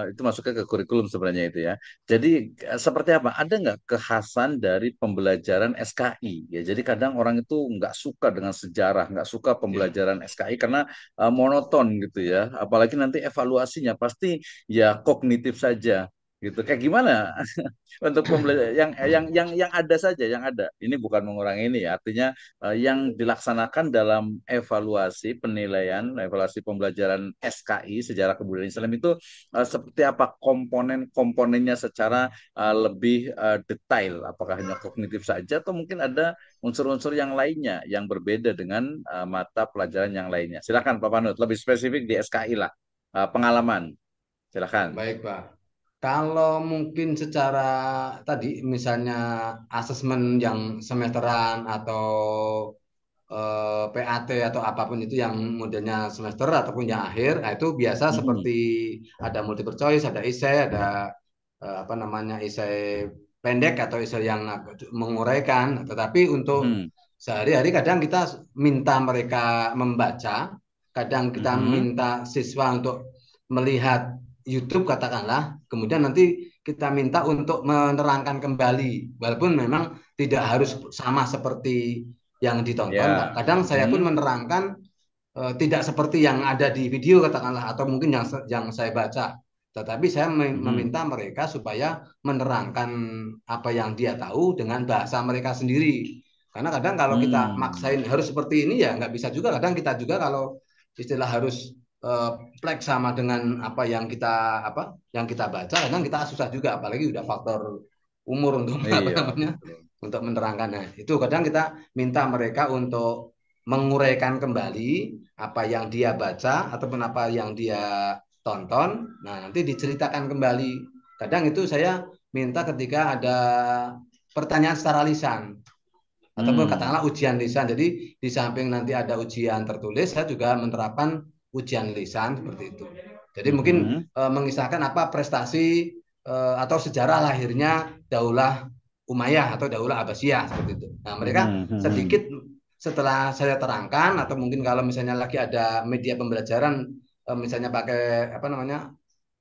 itu masuknya ke kurikulum sebenarnya itu ya. Jadi seperti apa? Ada nggak kekhasan dari pembelajaran SKI? Ya, jadi kadang orang itu nggak suka dengan sejarah, nggak suka Ya. pembelajaran SKI karena monoton gitu ya. Apalagi nanti evaluasinya pasti ya kognitif saja gitu. Kayak gimana untuk pembelajaran yang ada saja, yang ada. Ini bukan mengurangi ini ya. Artinya yang dilaksanakan dalam evaluasi penilaian, evaluasi pembelajaran SKI sejarah kebudayaan Islam itu seperti apa komponen-komponennya secara lebih detail. Apakah hanya kognitif saja atau mungkin ada unsur-unsur yang lainnya yang berbeda dengan mata pelajaran yang lainnya. Silakan Pak Panut, lebih spesifik di SKI lah. Pengalaman, silakan. Baik, Pak. Kalau mungkin secara tadi misalnya asesmen yang semesteran atau PAT atau apapun itu yang modelnya semester ataupun yang akhir, nah itu biasa seperti Mm-mm. ada multiple choice, ada esai, ada apa namanya esai pendek atau esai yang menguraikan. Tetapi untuk Mhm. sehari-hari kadang kita minta mereka membaca, kadang kita Mhm. minta siswa untuk melihat YouTube katakanlah, kemudian nanti kita minta untuk menerangkan kembali, walaupun memang tidak harus sama seperti yang ditonton. Ya. Kadang saya pun Mhm. menerangkan tidak seperti yang ada di video katakanlah atau mungkin yang saya baca. Tetapi saya Mhm. meminta mereka supaya menerangkan apa yang dia tahu dengan bahasa mereka sendiri. Karena kadang kalau kita Hmm. maksain harus seperti ini ya nggak bisa juga. Kadang kita juga kalau istilah harus plek sama dengan apa yang kita baca, kadang kita susah juga. Apalagi udah faktor umur untuk apa Iya, namanya betul. untuk menerangkan. Nah, itu kadang kita minta mereka untuk menguraikan kembali apa yang dia baca ataupun apa yang dia tonton. Nah, nanti diceritakan kembali. Kadang itu saya minta ketika ada pertanyaan secara lisan ataupun Hmm. katakanlah ujian lisan. Jadi di samping nanti ada ujian tertulis, saya juga menerapkan ujian lisan seperti itu. Jadi mungkin Mhm. mengisahkan apa prestasi atau sejarah lahirnya Daulah Umayyah atau Daulah Abbasiyah seperti itu. Nah, mereka Mhm. Mhm. sedikit setelah saya terangkan atau mungkin kalau misalnya lagi ada media pembelajaran misalnya pakai apa namanya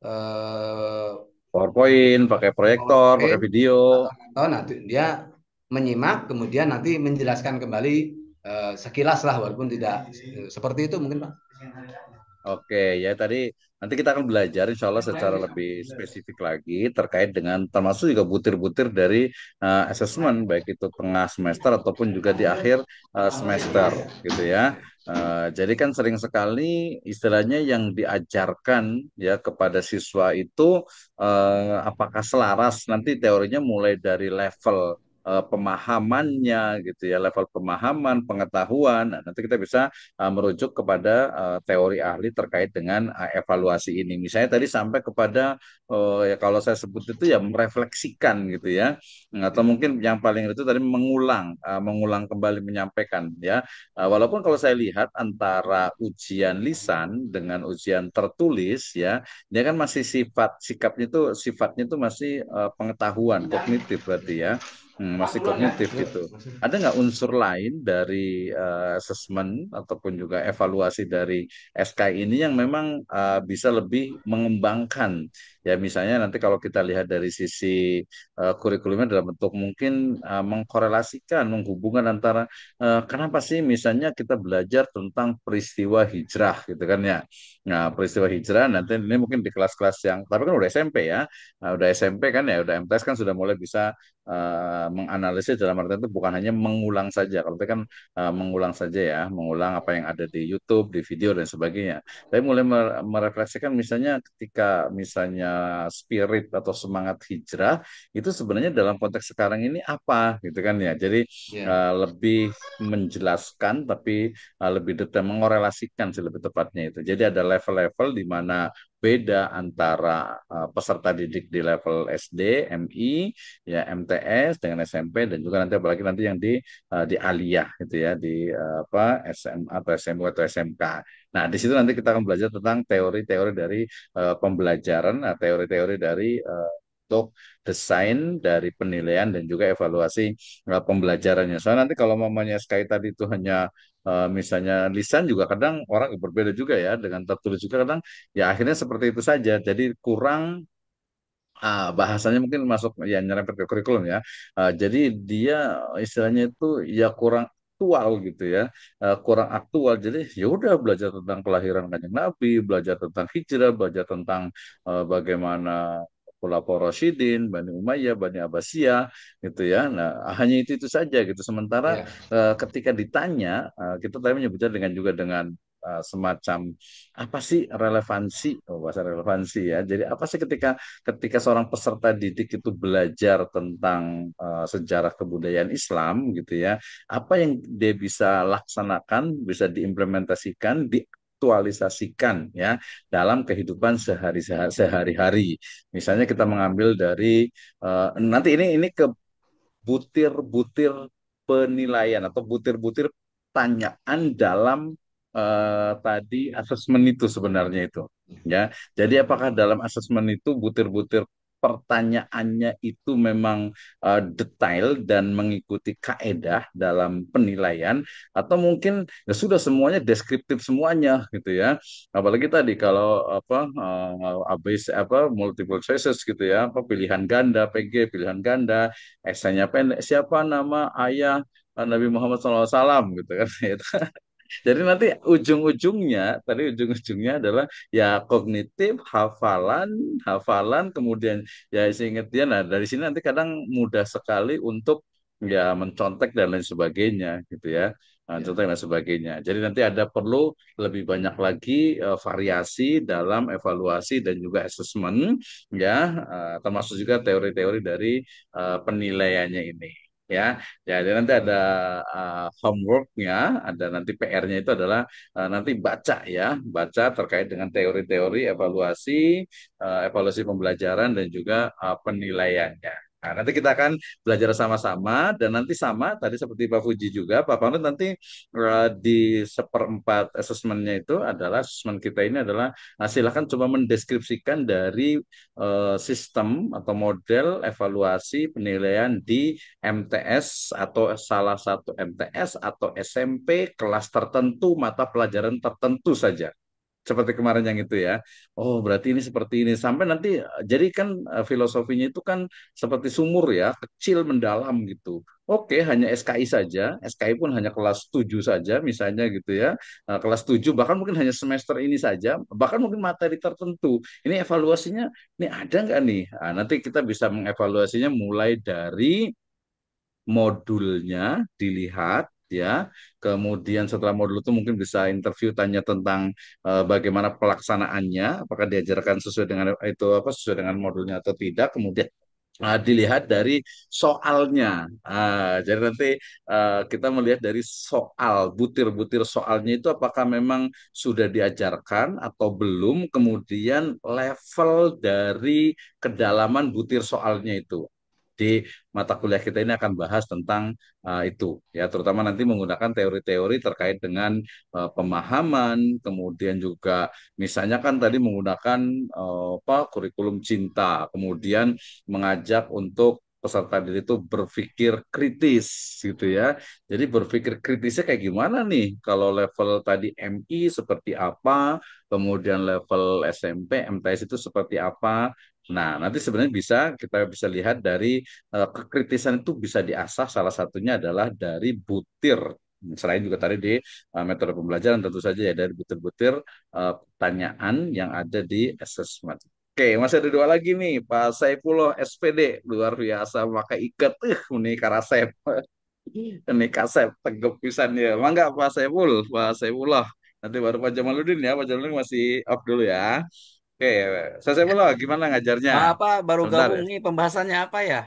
eh, PowerPoint, pakai proyektor, pakai PowerPoint video. atau nonton, nah dia menyimak kemudian nanti menjelaskan kembali sekilas lah walaupun tidak seperti itu mungkin Pak. Oke, ya tadi nanti kita akan belajar insya Allah secara lebih spesifik lagi terkait dengan termasuk juga butir-butir dari asesmen baik itu tengah semester ataupun juga di akhir semester gitu ya. Jadi kan sering sekali istilahnya yang diajarkan ya kepada siswa itu apakah selaras nanti teorinya mulai dari level pemahamannya gitu ya, level pemahaman, pengetahuan. Nah, nanti kita bisa merujuk kepada teori ahli terkait dengan evaluasi ini. Misalnya tadi sampai kepada ya kalau saya sebut itu ya merefleksikan gitu ya. Atau mungkin yang paling itu tadi mengulang kembali menyampaikan ya. Walaupun kalau saya lihat antara ujian lisan dengan ujian tertulis ya, dia kan masih sifatnya itu masih pengetahuan kognitif berarti ya. Masih kognitif gitu. Ada nggak unsur lain dari asesmen ataupun juga evaluasi dari SK ini yang memang bisa lebih mengembangkan ya misalnya nanti kalau kita lihat dari sisi kurikulumnya dalam bentuk mungkin mengkorelasikan menghubungkan antara kenapa sih misalnya kita belajar tentang peristiwa hijrah gitu kan ya. Nah, peristiwa hijrah nanti ini mungkin di kelas-kelas yang tapi kan udah SMP ya. Nah, udah SMP kan ya udah MTS kan sudah mulai bisa menganalisis dalam artian itu bukan hanya mengulang saja. Kalau itu kan mengulang saja ya, mengulang apa yang ada di YouTube, di video dan sebagainya. Tapi mulai merefleksikan misalnya ketika misalnya spirit atau semangat hijrah itu sebenarnya dalam konteks sekarang ini apa gitu kan ya. Jadi Ya. lebih menjelaskan tapi lebih detail mengorelasikan sih lebih tepatnya itu. Jadi ada level-level di mana beda antara peserta didik di level SD, MI, ya MTS dengan SMP dan juga nanti apalagi nanti yang di aliyah gitu ya di apa SMA atau SMU atau SMK. Nah, di situ nanti kita akan belajar tentang teori-teori dari pembelajaran, teori-teori dari untuk desain dari penilaian dan juga evaluasi pembelajarannya. Soalnya nanti kalau mamanya SKI tadi itu hanya misalnya lisan juga kadang orang berbeda juga ya dengan tertulis juga kadang ya akhirnya seperti itu saja. Jadi kurang bahasanya mungkin masuk ya nyerempet ke kurikulum ya. Jadi dia istilahnya itu ya kurang aktual gitu ya. Kurang aktual. Jadi ya udah belajar tentang kelahiran Kanjeng Nabi, belajar tentang hijrah, belajar tentang bagaimana Khulafaur Rasyidin, Bani Umayyah, Bani Abbasiyah gitu ya. Nah, hanya itu saja gitu. Sementara Ya, ketika ditanya, kita tadi menyebutnya dengan juga dengan semacam apa sih relevansi, oh, bahasa relevansi ya. Jadi apa sih ketika ketika seorang peserta didik itu belajar tentang sejarah kebudayaan Islam gitu ya, apa yang dia bisa laksanakan, bisa diimplementasikan, diaktualisasikan ya dalam kehidupan sehari-hari. Misalnya kita mengambil dari nanti ini ke butir-butir penilaian atau butir-butir tanyaan dalam tadi asesmen itu sebenarnya itu ya. Jadi apakah dalam asesmen itu butir-butir pertanyaannya itu memang detail dan mengikuti kaedah dalam penilaian atau mungkin ya sudah semuanya deskriptif semuanya gitu ya. Apalagi tadi kalau apa habis apa multiple choices gitu ya, apa pilihan ganda, PG, pilihan ganda, esainya pendek, siapa nama ayah Nabi Muhammad SAW gitu kan. Jadi nanti ujung-ujungnya adalah ya kognitif, hafalan, hafalan, kemudian ya seingat dia. Nah dari sini nanti kadang mudah sekali untuk ya mencontek dan lain sebagainya gitu ya. Nah, ya, contoh dan sebagainya. Jadi nanti ada perlu lebih banyak lagi variasi dalam evaluasi dan juga asesmen ya, termasuk juga teori-teori dari penilaiannya ini. Ya, jadi nanti ada betul. homeworknya, ada nanti PR-nya itu adalah nanti baca ya, baca terkait dengan teori-teori evaluasi, evaluasi pembelajaran dan juga penilaiannya. Nah, nanti kita akan belajar sama-sama dan nanti sama tadi seperti Pak Fuji juga, Pak Panut nanti di seperempat asesmennya itu adalah asesmen kita ini adalah silakan coba mendeskripsikan dari sistem atau model evaluasi penilaian di MTS atau salah satu MTS atau SMP kelas tertentu mata pelajaran tertentu saja. Seperti kemarin yang itu ya. Oh, berarti ini seperti ini. Sampai nanti jadi kan filosofinya itu kan seperti sumur ya, kecil mendalam gitu. Oke, hanya SKI saja. SKI pun hanya kelas 7 saja misalnya gitu ya. Kelas 7 bahkan mungkin hanya semester ini saja, bahkan mungkin materi tertentu. Ini evaluasinya ini ada nggak nih? Nah, nanti kita bisa mengevaluasinya mulai dari modulnya dilihat ya. Kemudian setelah modul itu mungkin bisa interview tanya tentang bagaimana pelaksanaannya, apakah diajarkan sesuai dengan itu apa sesuai dengan modulnya atau tidak. Kemudian dilihat dari soalnya. Jadi nanti kita melihat dari soal, butir-butir soalnya itu apakah memang sudah diajarkan atau belum, kemudian level dari kedalaman butir soalnya itu. Di mata kuliah kita ini akan bahas tentang itu ya, terutama nanti menggunakan teori-teori terkait dengan pemahaman, kemudian juga misalnya kan tadi menggunakan apa kurikulum cinta, kemudian mengajak untuk peserta didik itu berpikir kritis gitu ya. Jadi berpikir kritisnya kayak gimana nih? Kalau level tadi MI seperti apa, kemudian level SMP, MTS itu seperti apa? Nah, nanti sebenarnya kita bisa lihat dari kekritisan itu bisa diasah salah satunya adalah dari butir. Selain juga tadi di metode pembelajaran tentu saja ya dari butir-butir pertanyaan yang ada di assessment. Oke, masih ada dua lagi nih, Pak Saifullah SPD luar biasa pakai ikat, ini karasep, ini kasep tegep pisan ya. Mangga Pak Saifullah. Nanti baru Pak Jamaluddin ya, Pak Jamaluddin masih off dulu ya. Oke, Pak Saifullah gimana ngajarnya? Apa baru Sebentar gabung ya. nih pembahasannya apa ya?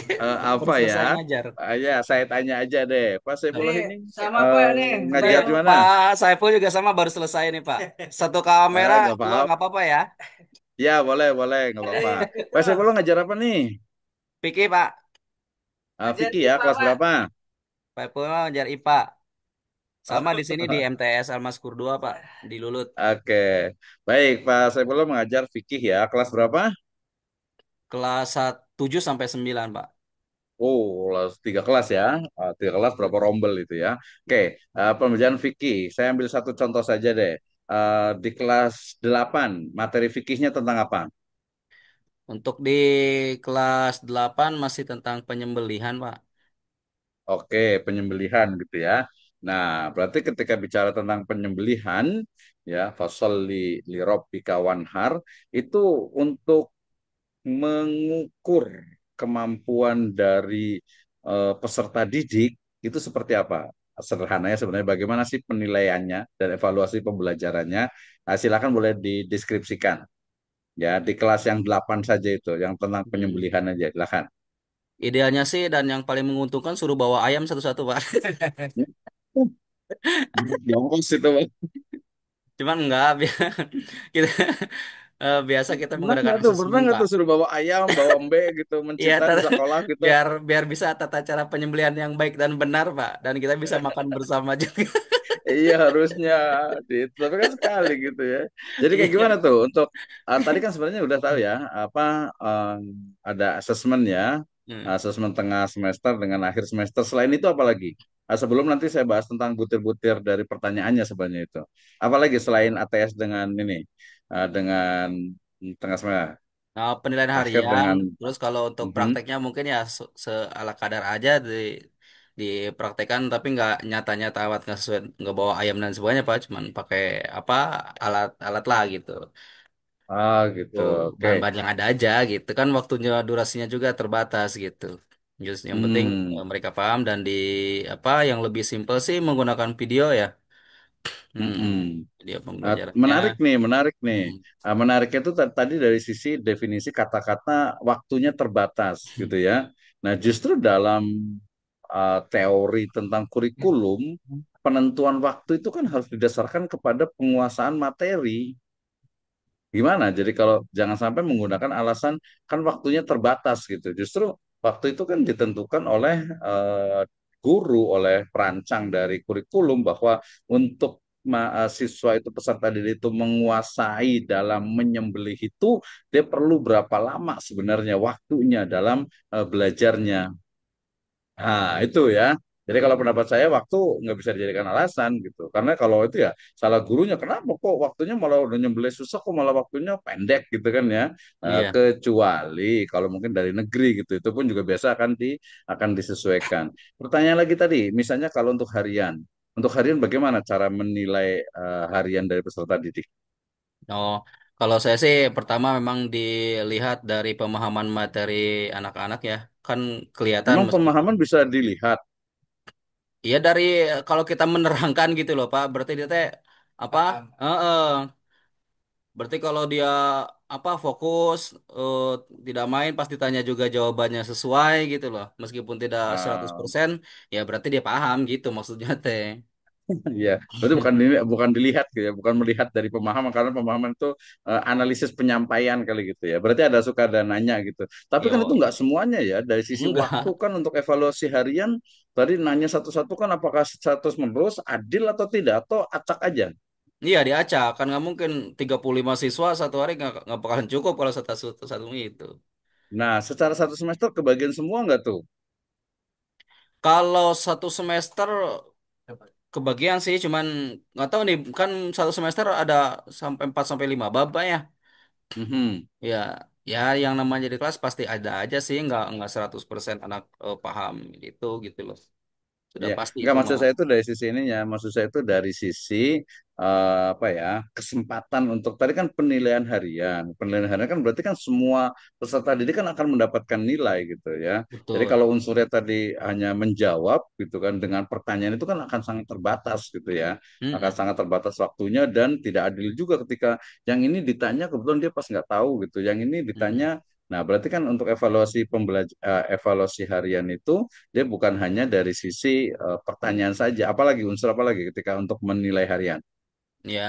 Baru Apa ya? selesai ngajar. Ya, saya tanya aja deh. Pak Ini Saifullah ini sama Pak eh, nih. ngajar di mana? Pak Saiful juga sama baru selesai nih Pak. Satu kamera, Nggak dua apa-apa. nggak apa-apa ya. Ya, boleh, boleh, nggak apa-apa. Pak Itu Saifullah ngajar apa nih? Piki Pak. Ngajar Vicky ya, IPA, kelas Pak. berapa? Pak Saiful ngajar IPA. Sama di sini di Oh, MTS Almaskur 2 Pak, di Lulut. oke. Baik, Pak Saifullah mengajar fikih ya. Kelas berapa? kelas 7 sampai 9, Pak. Oh, tiga kelas ya. Tiga kelas berapa rombel itu ya. Oke, pembelajaran fikih. Saya ambil satu contoh saja deh. Di kelas 8, materi fikihnya tentang apa? Untuk di kelas 8 masih tentang penyembelihan, Pak. Oke, penyembelihan gitu ya. Nah, berarti ketika bicara tentang penyembelihan, ya, fasol li rabbika wanhar, itu untuk mengukur kemampuan dari peserta didik itu seperti apa? Sederhananya sebenarnya bagaimana sih penilaiannya dan evaluasi pembelajarannya? Nah, silakan boleh dideskripsikan ya di kelas yang 8 saja itu, yang tentang Hmm. penyembelihan aja, silakan. Idealnya sih dan yang paling menguntungkan suruh bawa ayam satu-satu, Pak. Jongkos itu, Bang. Cuman enggak, kita biasa kita Pernah menggunakan nggak tuh? Pernah asesmen, nggak Pak. tuh suruh bawa ayam, bawa mbe gitu, Iya, mencita di sekolah gitu? biar biar bisa tata cara penyembelihan yang baik dan benar, Pak. Dan kita bisa makan bersama juga. Iya harusnya tapi kan sekali gitu ya. Jadi kayak gimana Iya. tuh untuk tadi kan sebenarnya udah tahu ya apa eh, ada asesmen ya, Hmm. asesmen tengah semester dengan akhir semester. Selain itu apa lagi? Sebelum nanti saya bahas tentang butir-butir dari pertanyaannya sebenarnya itu. Apalagi selain ATS dengan ini dengan tengah semester, Nah, penilaian akhir harian. dengan Terus kalau untuk mhm. prakteknya mungkin ya ala kadar aja dipraktekkan, tapi nggak nyata-nyata amat nggak sesuai, nggak bawa ayam dan sebagainya, Pak. Cuman pakai apa alat-alat lah gitu. Gitu. Tuh, Oke. bahan-bahan yang ada aja gitu kan, waktunya durasinya juga terbatas gitu. Just yang penting Hmm. mereka paham dan di apa yang lebih simpel sih menggunakan video ya. Mm-mm. Video pembelajarannya. Menarik nih, menarik nih. Hmm. Menariknya itu tadi dari sisi definisi kata-kata waktunya terbatas gitu ya. Nah, justru dalam teori tentang kurikulum, penentuan waktu itu kan harus didasarkan kepada penguasaan materi. Gimana? Jadi kalau jangan sampai menggunakan alasan kan waktunya terbatas gitu. Justru waktu itu kan ditentukan oleh guru, oleh perancang dari kurikulum bahwa untuk mahasiswa itu peserta didik itu menguasai dalam menyembelih itu dia perlu berapa lama sebenarnya waktunya dalam belajarnya. Nah, itu ya. Jadi kalau pendapat saya waktu nggak bisa dijadikan alasan gitu. Karena kalau itu ya salah gurunya. Kenapa kok waktunya malah udah nyembelih susah kok malah waktunya pendek gitu kan ya. Iya. Kecuali kalau mungkin dari negeri gitu. Itu pun juga biasa akan disesuaikan. Pertanyaan lagi tadi, misalnya kalau untuk harian. Untuk harian bagaimana cara menilai harian dari peserta didik? Oh, kalau saya sih pertama memang dilihat dari pemahaman materi anak-anak ya. Kan kelihatan Memang meskipun pemahaman bisa dilihat. iya dari kalau kita menerangkan gitu loh Pak, berarti dia teh apa? Heeh. Berarti kalau dia apa fokus eh, tidak main pas ditanya juga jawabannya sesuai gitu loh. Meskipun tidak seratus eh, persen, ya berarti dia paham gitu maksudnya teh. Iya, berarti bukan dilihat gitu ya, bukan melihat dari pemahaman karena pemahaman itu analisis penyampaian kali gitu ya. Berarti ada suka dan nanya gitu. Tapi kan itu Yo, nggak semuanya ya. Dari sisi waktu enggak. kan untuk evaluasi harian tadi nanya satu-satu kan apakah status menerus adil atau tidak atau acak aja. Iya diacak kan nggak mungkin 35 siswa satu hari nggak bakalan cukup kalau satu itu. Nah, secara satu semester kebagian semua nggak tuh? Kalau satu semester kebagian sih cuman nggak tahu nih kan satu semester ada sampai 4 sampai 5 bab Pak, ya. Mhm. Ya ya yang namanya di kelas pasti ada aja sih nggak 100% anak paham gitu loh. Sudah Iya, pasti enggak itu maksud mah. saya itu dari sisi ininya, maksud saya itu dari sisi apa ya kesempatan untuk tadi kan penilaian harian kan berarti kan semua peserta didik kan akan mendapatkan nilai gitu ya. Jadi Betul. kalau unsurnya tadi hanya menjawab gitu kan dengan pertanyaan itu kan akan sangat terbatas gitu ya, akan Mm-mm. sangat terbatas waktunya dan tidak adil juga ketika yang ini ditanya kebetulan dia pas nggak tahu gitu, yang ini ditanya. Mm-mm. Nah, berarti kan untuk evaluasi harian itu dia bukan hanya dari sisi pertanyaan saja, apalagi unsur apalagi ketika untuk menilai harian. Ya,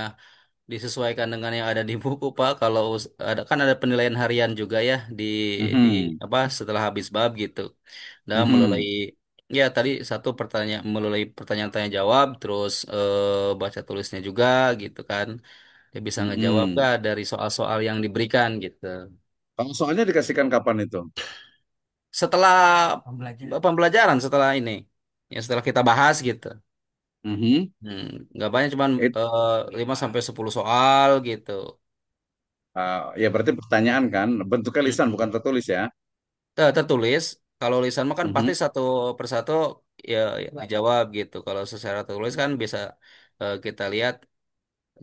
disesuaikan dengan yang ada di buku Pak. Kalau ada kan ada penilaian harian juga ya di Mhm, apa setelah habis bab gitu. Dan melalui mhm, ya tadi satu pertanyaan melalui pertanyaan tanya jawab terus baca tulisnya juga gitu kan. Dia bisa ngejawab mhm. gak dari soal-soal yang diberikan gitu. Kalau soalnya dikasihkan kapan itu? Setelah Pembelajaran. pembelajaran setelah ini, ya setelah kita bahas gitu. Mhm. Hmm, nggak banyak, cuman It- 5 sampai 10 soal gitu. ya berarti pertanyaan kan, bentuknya lisan bukan Mm-mm. tertulis ya. Tertulis. Kalau lisan mah kan pasti Mhm. satu persatu ya, ya dijawab gitu. Kalau secara tertulis kan bisa kita lihat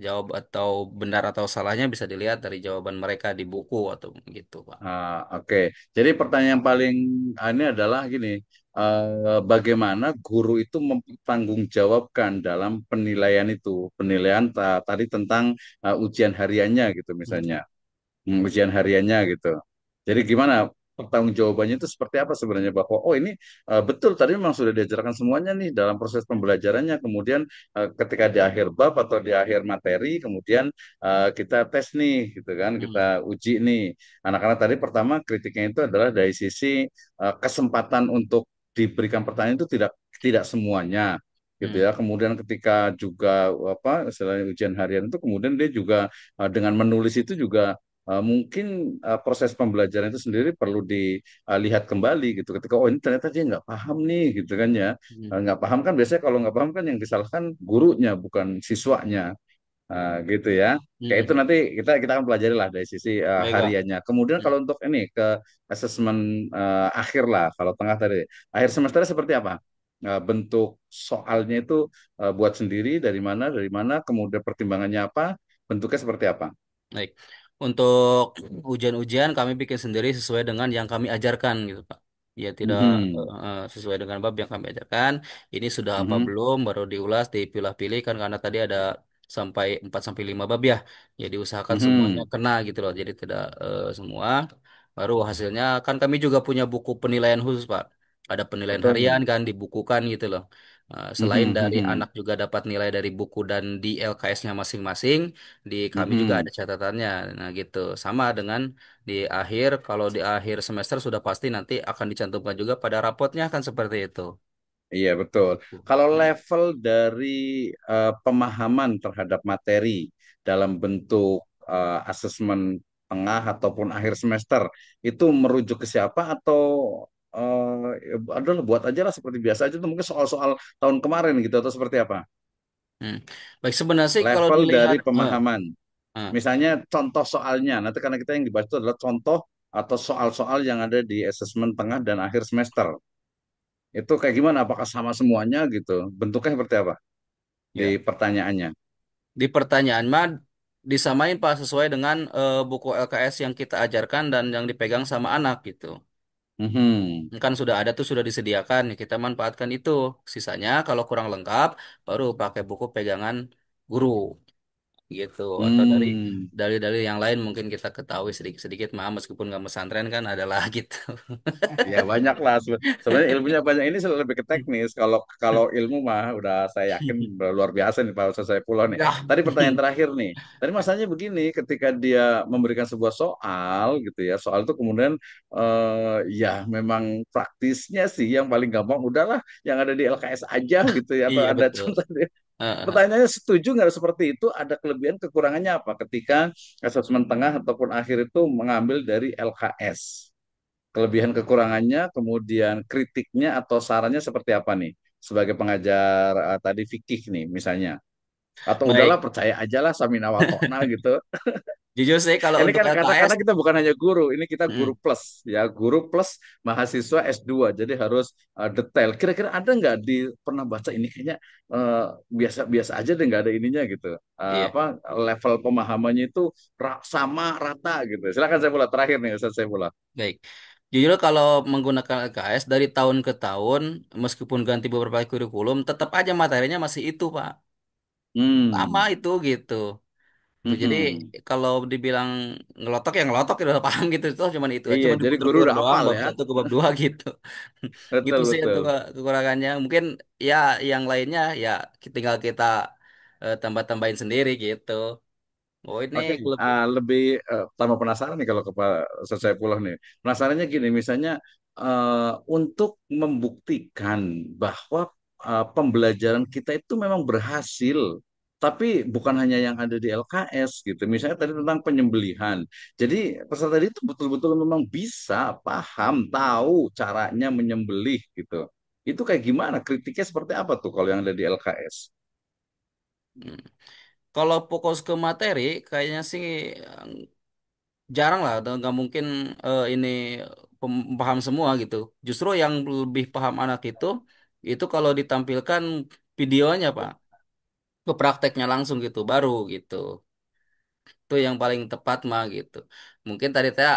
jawab atau benar atau salahnya bisa dilihat dari jawaban mereka di buku atau gitu, Pak. Oke. Jadi pertanyaan paling ini adalah gini, bagaimana guru itu mempertanggungjawabkan dalam penilaian itu, penilaian tadi tentang ujian hariannya gitu misalnya. Hmm. Ujian hariannya gitu. Jadi gimana pertanggungjawabannya itu seperti apa sebenarnya bahwa oh ini betul tadi memang sudah diajarkan semuanya nih dalam proses pembelajarannya. Kemudian ketika di akhir bab atau di akhir materi, kemudian kita tes nih gitu kan, kita Hmm. uji nih. Anak-anak tadi pertama kritiknya itu adalah dari sisi kesempatan untuk diberikan pertanyaan itu tidak tidak semuanya gitu Hmm. ya. Kemudian ketika juga apa istilahnya ujian harian itu kemudian dia juga dengan menulis itu juga mungkin proses pembelajaran itu sendiri perlu dilihat kembali gitu. Ketika oh ini ternyata dia nggak paham nih gitu kan ya. Hmm. Nggak paham kan biasanya kalau nggak paham kan yang disalahkan gurunya bukan siswanya. Gitu ya. Kayak itu Hmm. nanti kita kita akan pelajari lah dari sisi Baik, Pak. hariannya. Kemudian Hmm. kalau untuk ini ke asesmen akhir lah, kalau tengah tadi, akhir semester seperti apa? Bentuk soalnya itu buat sendiri dari mana, kemudian pertimbangannya apa, bentuknya seperti apa? Baik. Untuk ujian-ujian kami bikin sendiri sesuai dengan yang kami ajarkan gitu, Pak. Ya tidak Mhm, sesuai dengan bab yang kami ajarkan. Ini sudah apa mhm, belum baru diulas, dipilah-pilih kan karena tadi ada sampai 4 sampai 5 bab ya. Jadi usahakan semuanya mhm. kena gitu loh. Jadi tidak semua baru hasilnya kan kami juga punya buku penilaian khusus, Pak. Ada penilaian harian Betul. kan dibukukan gitu loh. Selain Mhm, dari mhm, anak juga dapat nilai dari buku dan di LKS-nya masing-masing, di kami juga mhm. ada catatannya. Nah, gitu. Sama dengan di akhir, kalau di akhir semester sudah pasti nanti akan dicantumkan juga pada rapotnya kan seperti itu. Iya betul. Kalau Hmm. level dari pemahaman terhadap materi dalam bentuk asesmen tengah ataupun akhir semester itu merujuk ke siapa atau adalah buat aja lah seperti biasa aja itu mungkin soal-soal tahun kemarin gitu atau seperti apa? Hmm. Baik, sebenarnya sih kalau Level dari dilihat, pemahaman. eh, Misalnya contoh soalnya. Nanti karena kita yang dibahas itu adalah contoh atau soal-soal yang ada di asesmen tengah dan akhir semester. Itu kayak gimana? Apakah sama semuanya gitu? Bentuknya seperti apa di ya, pertanyaannya? di pertanyaan mah disamain Pak sesuai dengan buku LKS yang kita ajarkan dan yang dipegang sama anak gitu. Mhm. Kan sudah ada tuh sudah disediakan, ya kita manfaatkan itu. Sisanya kalau kurang lengkap baru pakai buku pegangan guru gitu atau dari Hmm. dalil-dalil yang lain mungkin kita ketahui sedikit-sedikit mah meskipun nggak pesantren kan adalah gitu. Ya banyak lah. Sebenarnya ilmunya banyak. Ini lebih ke teknis. Kalau kalau ilmu mah udah saya yakin udah luar biasa nih Pak Ustaz Saifullah nih. Ya. Tadi pertanyaan terakhir nih. Tadi masalahnya begini, ketika dia memberikan sebuah soal gitu ya, soal itu kemudian ya memang praktisnya sih yang paling gampang udahlah yang ada di LKS aja gitu ya atau Iya ada betul. contoh. Heeh. Pertanyaannya setuju nggak seperti itu? Ada kelebihan kekurangannya apa ketika asesmen tengah ataupun akhir itu mengambil dari LKS? Kelebihan kekurangannya, kemudian kritiknya atau sarannya seperti apa nih? Sebagai pengajar tadi fikih nih misalnya. Atau udahlah Baik, percaya aja lah samina wa ta'na gitu. jujur sih kalau Ini untuk kan LKS, karena kita bukan hanya guru, ini kita guru mm, plus ya, guru plus mahasiswa S2. Jadi harus detail. Kira-kira ada nggak di pernah baca ini kayaknya biasa-biasa aja deh nggak ada ininya gitu. iya, Apa level pemahamannya itu sama rata gitu. Silakan saya pula terakhir nih Ustaz saya pula. baik. Jujur kalau menggunakan LKS dari tahun ke tahun, meskipun ganti beberapa kurikulum, tetap aja materinya masih itu, Pak. Sama Hmm. itu gitu. Tuh, jadi Mhm. kalau dibilang ngelotok ya ngelotok ya udah paham gitu. Itu cuma itu aja, Iya, cuma jadi guru diputer-puter udah doang hafal bab ya. satu ke bab dua gitu. Gitu Betul, sih untuk betul. kekurangannya. Mungkin ya yang lainnya ya tinggal kita tambah-tambahin sendiri gitu. Oh ini Oke, lebih. lebih tambah penasaran nih kalau ke Pak Ustaz Saifullah nih. Penasarannya gini, misalnya untuk membuktikan bahwa pembelajaran kita itu memang berhasil tapi bukan hanya yang ada di LKS gitu. Misalnya tadi tentang penyembelihan. Jadi peserta didik itu betul-betul memang bisa paham, tahu caranya menyembelih gitu. Itu kayak gimana? Kritiknya seperti apa tuh kalau yang ada di LKS? Hmm. Kalau fokus ke materi, kayaknya sih jarang lah, atau nggak mungkin ini paham semua gitu. Justru yang lebih paham anak itu kalau ditampilkan videonya Pak, ke prakteknya langsung gitu, baru gitu. Itu yang paling tepat mah gitu. Mungkin tadi teh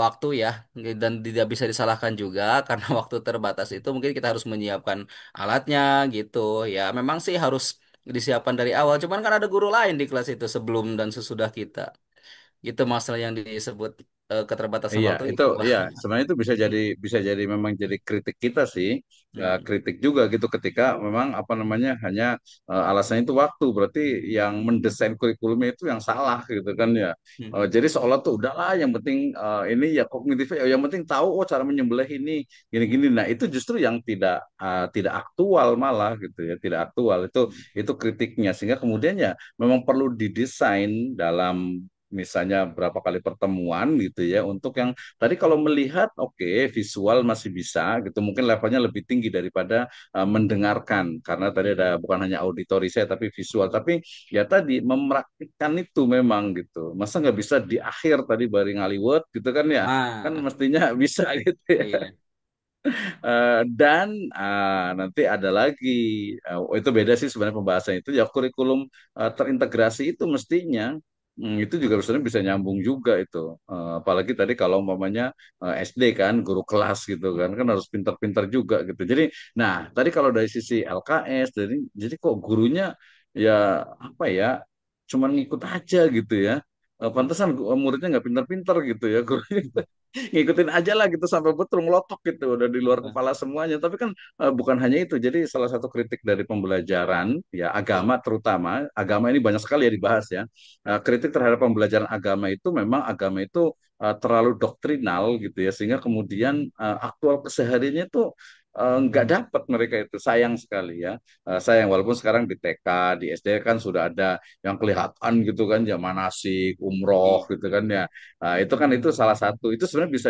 waktu ya, dan tidak bisa disalahkan juga karena waktu terbatas itu mungkin kita harus menyiapkan alatnya gitu. Ya memang sih harus disiapkan dari awal. Cuman kan ada guru lain di kelas itu sebelum dan sesudah kita. Gitu masalah yang disebut keterbatasan Iya, waktu itu itu, Pak. iya sebenarnya itu bisa jadi memang jadi kritik kita sih. Hmm. Kritik juga gitu ketika memang apa namanya hanya alasannya itu waktu, berarti yang mendesain kurikulumnya itu yang salah gitu kan ya. Hmm. Jadi seolah tuh udahlah yang penting ini ya kognitifnya yang penting tahu oh cara menyembelih ini gini-gini. Nah, itu justru yang tidak aktual malah gitu ya, tidak aktual. Itu kritiknya sehingga kemudian ya memang perlu didesain dalam misalnya berapa kali pertemuan gitu ya untuk yang tadi kalau melihat oke visual masih bisa gitu mungkin levelnya lebih tinggi daripada mendengarkan karena tadi ada Hmm. bukan hanya auditori saya tapi visual tapi ya tadi mempraktikkan itu memang gitu masa nggak bisa di akhir tadi bari ngaliwet gitu kan ya kan Ah, mestinya bisa gitu ya. iya. Dan nanti ada lagi, itu beda sih sebenarnya pembahasan itu ya kurikulum terintegrasi itu mestinya itu juga sebenarnya bisa nyambung juga itu. Apalagi tadi kalau umpamanya SD kan guru kelas gitu kan harus pintar-pintar juga gitu. Jadi, nah tadi kalau dari sisi LKS, jadi kok gurunya ya apa ya, cuman ngikut aja gitu ya. Pantesan muridnya nggak pintar-pintar gitu ya gurunya ngikutin aja lah gitu sampai betul ngelotok gitu udah di luar kepala semuanya tapi kan bukan hanya itu jadi salah satu kritik dari pembelajaran ya agama terutama agama ini banyak sekali ya dibahas ya. Kritik terhadap pembelajaran agama itu memang agama itu terlalu doktrinal gitu ya sehingga kemudian aktual kesehariannya itu nggak dapat mereka itu sayang sekali ya. Sayang walaupun sekarang di TK di SD kan sudah ada yang kelihatan gitu kan ya manasik umroh Iya. gitu kan ya. Itu kan itu salah satu. Itu sebenarnya bisa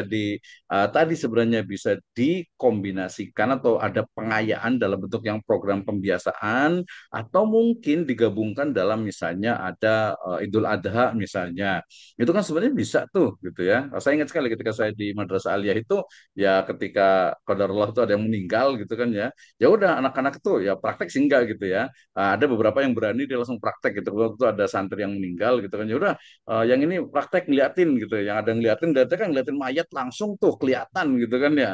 tadi sebenarnya bisa dikombinasikan atau ada pengayaan dalam bentuk yang program pembiasaan atau mungkin digabungkan dalam misalnya ada Idul Adha misalnya. Itu kan sebenarnya bisa tuh gitu ya. Saya ingat sekali ketika saya di Madrasah Aliyah itu ya ketika qadarullah itu ada yang meninggal gitu kan ya. Ya udah anak-anak itu ya praktek sih enggak gitu ya. Ada beberapa yang berani dia langsung praktek gitu. Waktu itu ada santri yang meninggal gitu kan. Ya udah yang ini praktek ngeliatin gitu yang ada ngeliatin data kan ngeliatin mayat langsung tuh kelihatan gitu kan ya.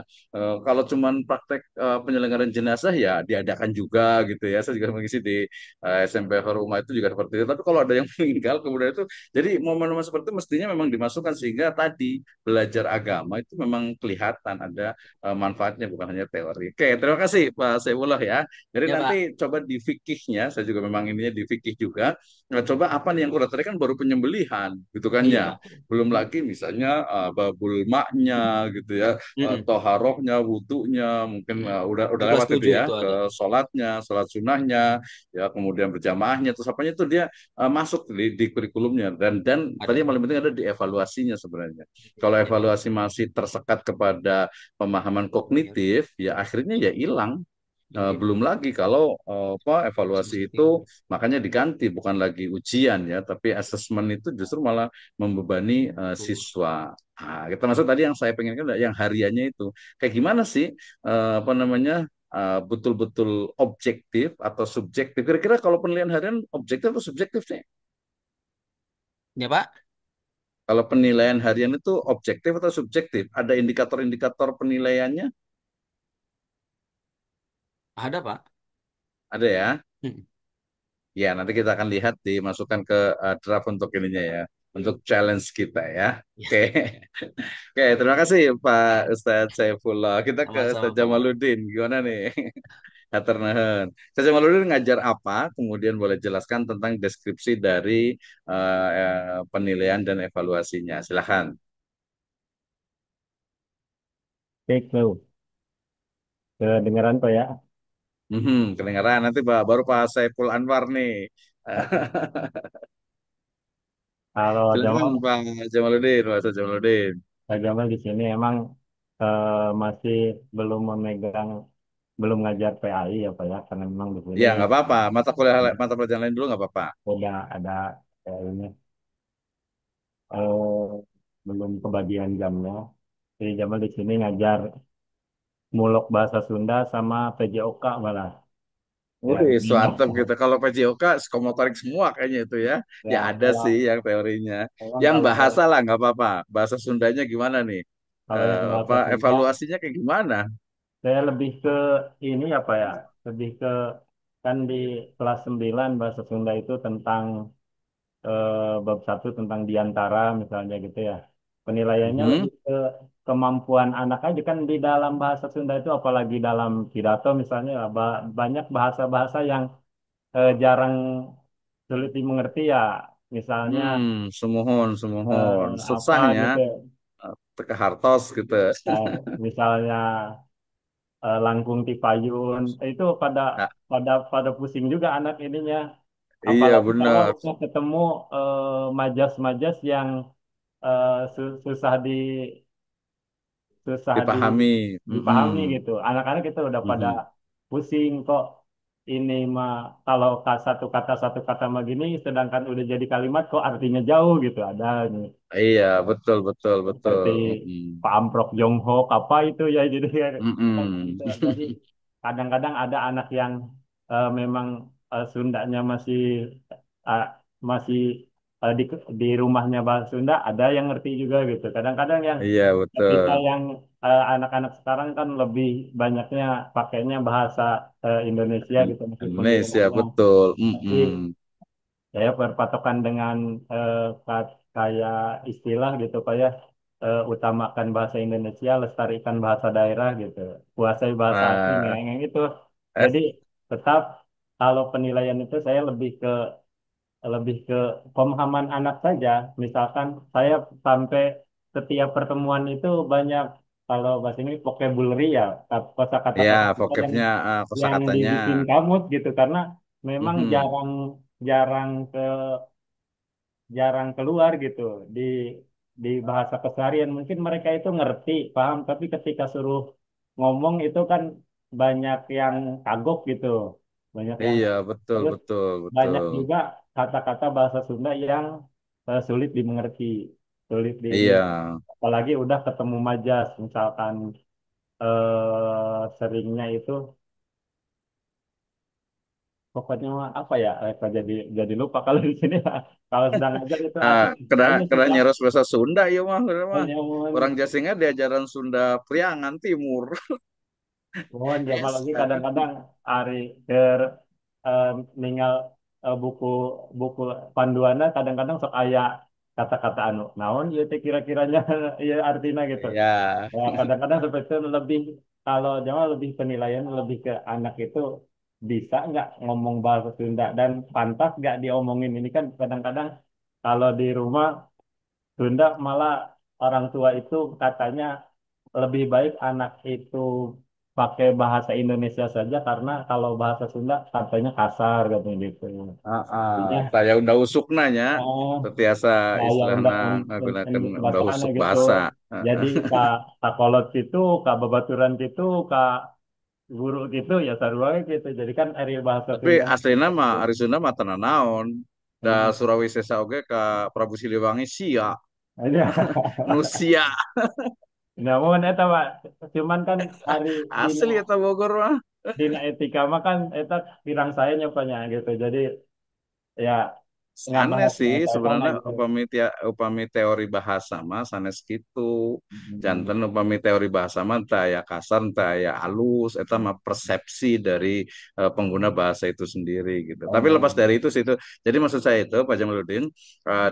Kalau cuman praktek penyelenggaraan jenazah ya diadakan juga gitu ya saya juga mengisi di SMP rumah itu juga seperti itu tapi kalau ada yang meninggal kemudian itu jadi momen-momen seperti itu mestinya memang dimasukkan sehingga tadi belajar agama itu memang kelihatan ada manfaatnya bukan hanya teori. Oke, terima kasih Pak Saifullah ya. Jadi Ya, nanti Pak. coba di fikihnya, saya juga memang ininya di fikih juga. Nah, coba apa nih yang kurang tadi kan baru penyembelihan gitu kan ya. Iya. Belum lagi misalnya babul maknya gitu ya, Mm-mm. toharohnya, wudunya, mungkin Mm. udah Di kelas lewat itu 7 ya itu ke ada. sholatnya, sholat sunnahnya, ya kemudian berjamaahnya, terus apanya itu dia masuk di kurikulumnya dan tadi Ada. yang paling penting ada di evaluasinya sebenarnya. Kalau evaluasi masih tersekat kepada pemahaman kognitif, ya akhirnya ya hilang. Belum lagi kalau apa evaluasi itu makanya diganti bukan lagi ujian ya, tapi asesmen itu justru malah membebani siswa. Kita masuk tadi yang saya pengen kan yang hariannya itu kayak gimana sih apa namanya betul-betul objektif atau subjektif. Kira-kira kalau penilaian harian objektif atau subjektif sih? Ya, Pak. Kalau penilaian harian itu objektif atau subjektif? Ada indikator-indikator penilaiannya? Ada, Pak. Ada ya? Mm. Ya, nanti kita akan lihat dimasukkan ke draft untuk ininya ya, untuk challenge kita ya. Ya, Oke, oke, terima kasih Pak Ustadz Saifullah. Kita ke sama-sama, Ustadz Pak. Jamaluddin, gimana nih? Hatur nuhun. Ustadz Jamaluddin ngajar apa? Kemudian boleh jelaskan tentang deskripsi dari penilaian dan evaluasinya. Silahkan. Baik, Bro. Kedengaran toh ya? Kedengaran nanti baru Pak Saiful Anwar nih. Kalau Silakan Jamal, Pak Jamaluddin, Pak Ustadz Jamaluddin. Pak Jamal di sini emang masih belum memegang, belum ngajar PAI ya Pak ya, karena memang di sini Ya nggak apa-apa, mata pelajaran lain dulu nggak apa-apa. udah ada PAI-nya, eh, belum kebagian jamnya. Jadi Jamal di sini ngajar mulok bahasa Sunda sama PJOK malah. Ya, Wih, ini suantep gitu. Kalau PJOK psikomotorik semua kayaknya itu ya. Ya ya ada sih kalau yang teorinya. memang Yang kalau bahasa lah nggak apa-apa. Bahasa Sundanya gimana nih? kalau yang Apa bahasa Sunda evaluasinya kayak gimana? saya lebih ke ini apa ya? Lebih ke kan di kelas 9 bahasa Sunda itu tentang bab satu tentang diantara misalnya gitu ya. Penilaiannya Mhm. lebih ke kemampuan anak aja kan di dalam bahasa Sunda itu apalagi dalam pidato misalnya banyak bahasa-bahasa yang jarang sulit dimengerti ya. Misalnya Semohon, semohon. apa Susahnya gitu. teka hartos gitu. Misalnya langkung tipayun itu pada Nah, pada pusing juga anak ininya. iya Apalagi kalau benar. udah ketemu majas-majas yang susah susah Dipahami. dipahami Mm-mm. gitu. Anak-anak itu udah pada Mhm. pusing kok ini mah kalau satu kata mah gini, sedangkan udah jadi kalimat kok artinya jauh gitu. Ada nih Iya, betul, betul, seperti betul. Mm-mm. Pak Amprok Jonghok apa itu ya jadi kan Mm-mm. gitu. Jadi kadang-kadang ada anak yang memang Sundanya uh, masih di rumahnya bahasa Sunda, ada yang ngerti juga gitu. Kadang-kadang yang Iya, betul. kita yang anak-anak sekarang kan lebih banyaknya pakainya bahasa Indonesia gitu meskipun di Indonesia, rumahnya. betul. Tapi Mm-mm. saya berpatokan dengan kayak istilah gitu Pak ya, utamakan bahasa Indonesia, lestarikan bahasa daerah gitu, kuasai bahasa asing Ah, yang gitu. eh, Jadi tetap kalau penilaian itu saya lebih ke pemahaman anak saja. Misalkan saya sampai setiap pertemuan itu banyak kalau bahasa Inggris vocabulary ya, kosakata ya, kosakata vocabnya, yang kosakatanya. dibikin kamus gitu karena memang Mhm. jarang jarang jarang keluar gitu di bahasa keseharian. Mungkin mereka itu ngerti, paham, tapi ketika suruh ngomong itu kan banyak yang kagok gitu, banyak yang Iya, betul, terus betul, banyak betul. juga kata-kata bahasa Sunda yang sulit dimengerti, sulit di ini. Iya. Apalagi udah ketemu majas, misalkan seringnya itu pokoknya mah apa ya, kok jadi lupa kalau di sini kalau sedang ajar itu Ah, asal kena aja kena sudah nyeros bahasa Sunda ya mah, kena mah. nyamun. Orang Jasinga diajaran Sunda Priangan Timur. Mohon ya, apalagi Biasa. kadang-kadang hari ker eh, ninggal buku buku panduannya kadang-kadang sok aya kata-kata anu naon ieu teh kira-kiranya iya artinya gitu. Ya. Ya, kadang-kadang seperti itu lebih kalau jangan lebih penilaian lebih ke anak itu bisa nggak ngomong bahasa Sunda dan pantas nggak diomongin ini kan kadang-kadang kalau di rumah Sunda malah orang tua itu katanya lebih baik anak itu pakai bahasa Indonesia saja karena kalau bahasa Sunda katanya kasar katanya gitu. Jadinya Saya unda usuk nanya, oh tetiasa ya istilahnya menggunakan unda bahasaannya usuk gitu. bahasa. Jadi kak kolot gitu, kak babaturan gitu, kak guru gitu ya sarua gitu. Jadi kan area bahasa Tapi Sunda aslinya mah Arizona mah tenan naon. Da gitu. Surawi Sesa oge ka Prabu Siliwangi sia, Aja. nu sia. Namun eta Pak, cuman kan hari dina Asli eta Bogor mah. dina etika mah kan eta pirang saya nyapanya gitu. Jadi ya Aneh nggak sih bahas sana sebenarnya gitu. upami teori bahasa mah sanes gitu. Mm-mm. Janten upami teori bahasa mah entah ya kasar entah ya halus eta mah persepsi dari pengguna bahasa itu sendiri gitu. Tapi Oh, lepas dari itu sih itu. Jadi maksud saya itu Pak Jamaluddin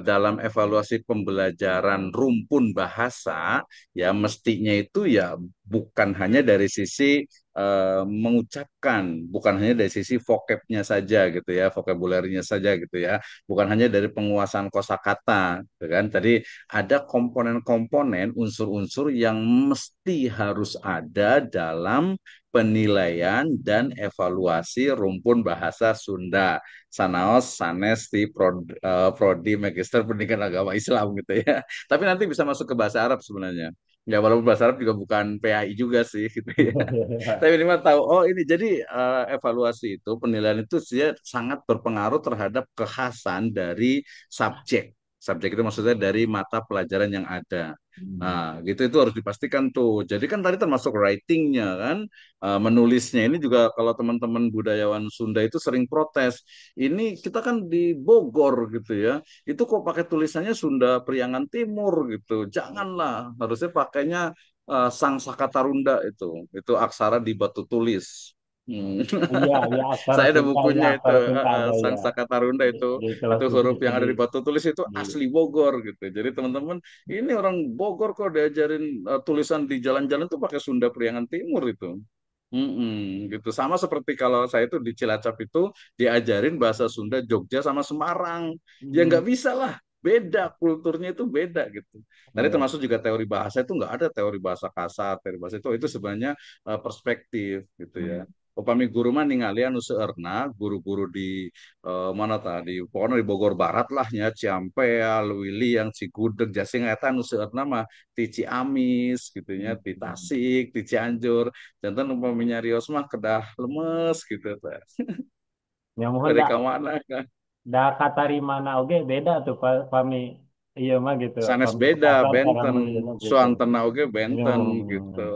dalam evaluasi pembelajaran rumpun bahasa ya mestinya itu ya bukan hanya dari sisi mengucapkan, bukan hanya dari sisi vocabnya saja gitu ya, vocabulary-nya saja gitu ya, bukan hanya dari penguasaan kosakata, gitu kan. Tadi ada komponen-komponen, unsur-unsur yang mesti harus ada dalam penilaian dan evaluasi rumpun bahasa Sunda. Sanaos, sanes, di prodi, magister pendidikan agama Islam gitu ya. Tapi nanti bisa masuk ke bahasa Arab sebenarnya. Ya walaupun bahasa Arab juga bukan PAI juga sih gitu ya. Tapi minimal tahu, oh ini jadi evaluasi itu, penilaian itu dia sangat berpengaruh terhadap kekhasan dari subjek. Subjek itu maksudnya dari mata pelajaran yang ada. Nah, gitu itu harus dipastikan tuh. Jadi kan tadi termasuk writingnya kan, menulisnya ini juga kalau teman-teman budayawan Sunda itu sering protes. Ini kita kan di Bogor gitu ya, itu kok pakai tulisannya Sunda Priangan Timur gitu. Janganlah, harusnya pakainya Sang Saka Tarunda itu aksara di batu tulis. Hmm. Iya, iya aksara Saya ada Sunda, ya bukunya itu aksara Sunda ada Sang ya Saka Tarunda di kelas itu 7 huruf itu yang ada di batu tulis itu di asli Bogor gitu. Jadi teman-teman ini orang Bogor kok diajarin tulisan di jalan-jalan tuh pakai Sunda Priangan Timur itu. Gitu. Sama seperti kalau saya itu di Cilacap itu diajarin bahasa Sunda Jogja sama Semarang. Ya Hmm, nggak bisa lah. Beda, kulturnya itu beda gitu. Tadi iya. termasuk juga teori bahasa itu nggak ada teori bahasa kasar, teori bahasa itu sebenarnya perspektif gitu ya. Hmm. Upami guru mah ningali anu seueurna, guru-guru di mana tadi, pokoknya di Bogor Barat lah nya, Ciampea, Leuwili, yang Cigudeg, Jasing eta anu seueurna mah di Ciamis gitu ya, di Tasik, di Cianjur. Jantan umpamanya nyarios mah kedah lemes gitu teh. Ya mohon Dari dak kamana kan. dak katari mana oge beda tuh Pami. Iya mah gitu. Sanes Pami beda, Bekasar cara benten, menulisnya gitu. Suantena oge Ini benten gitu.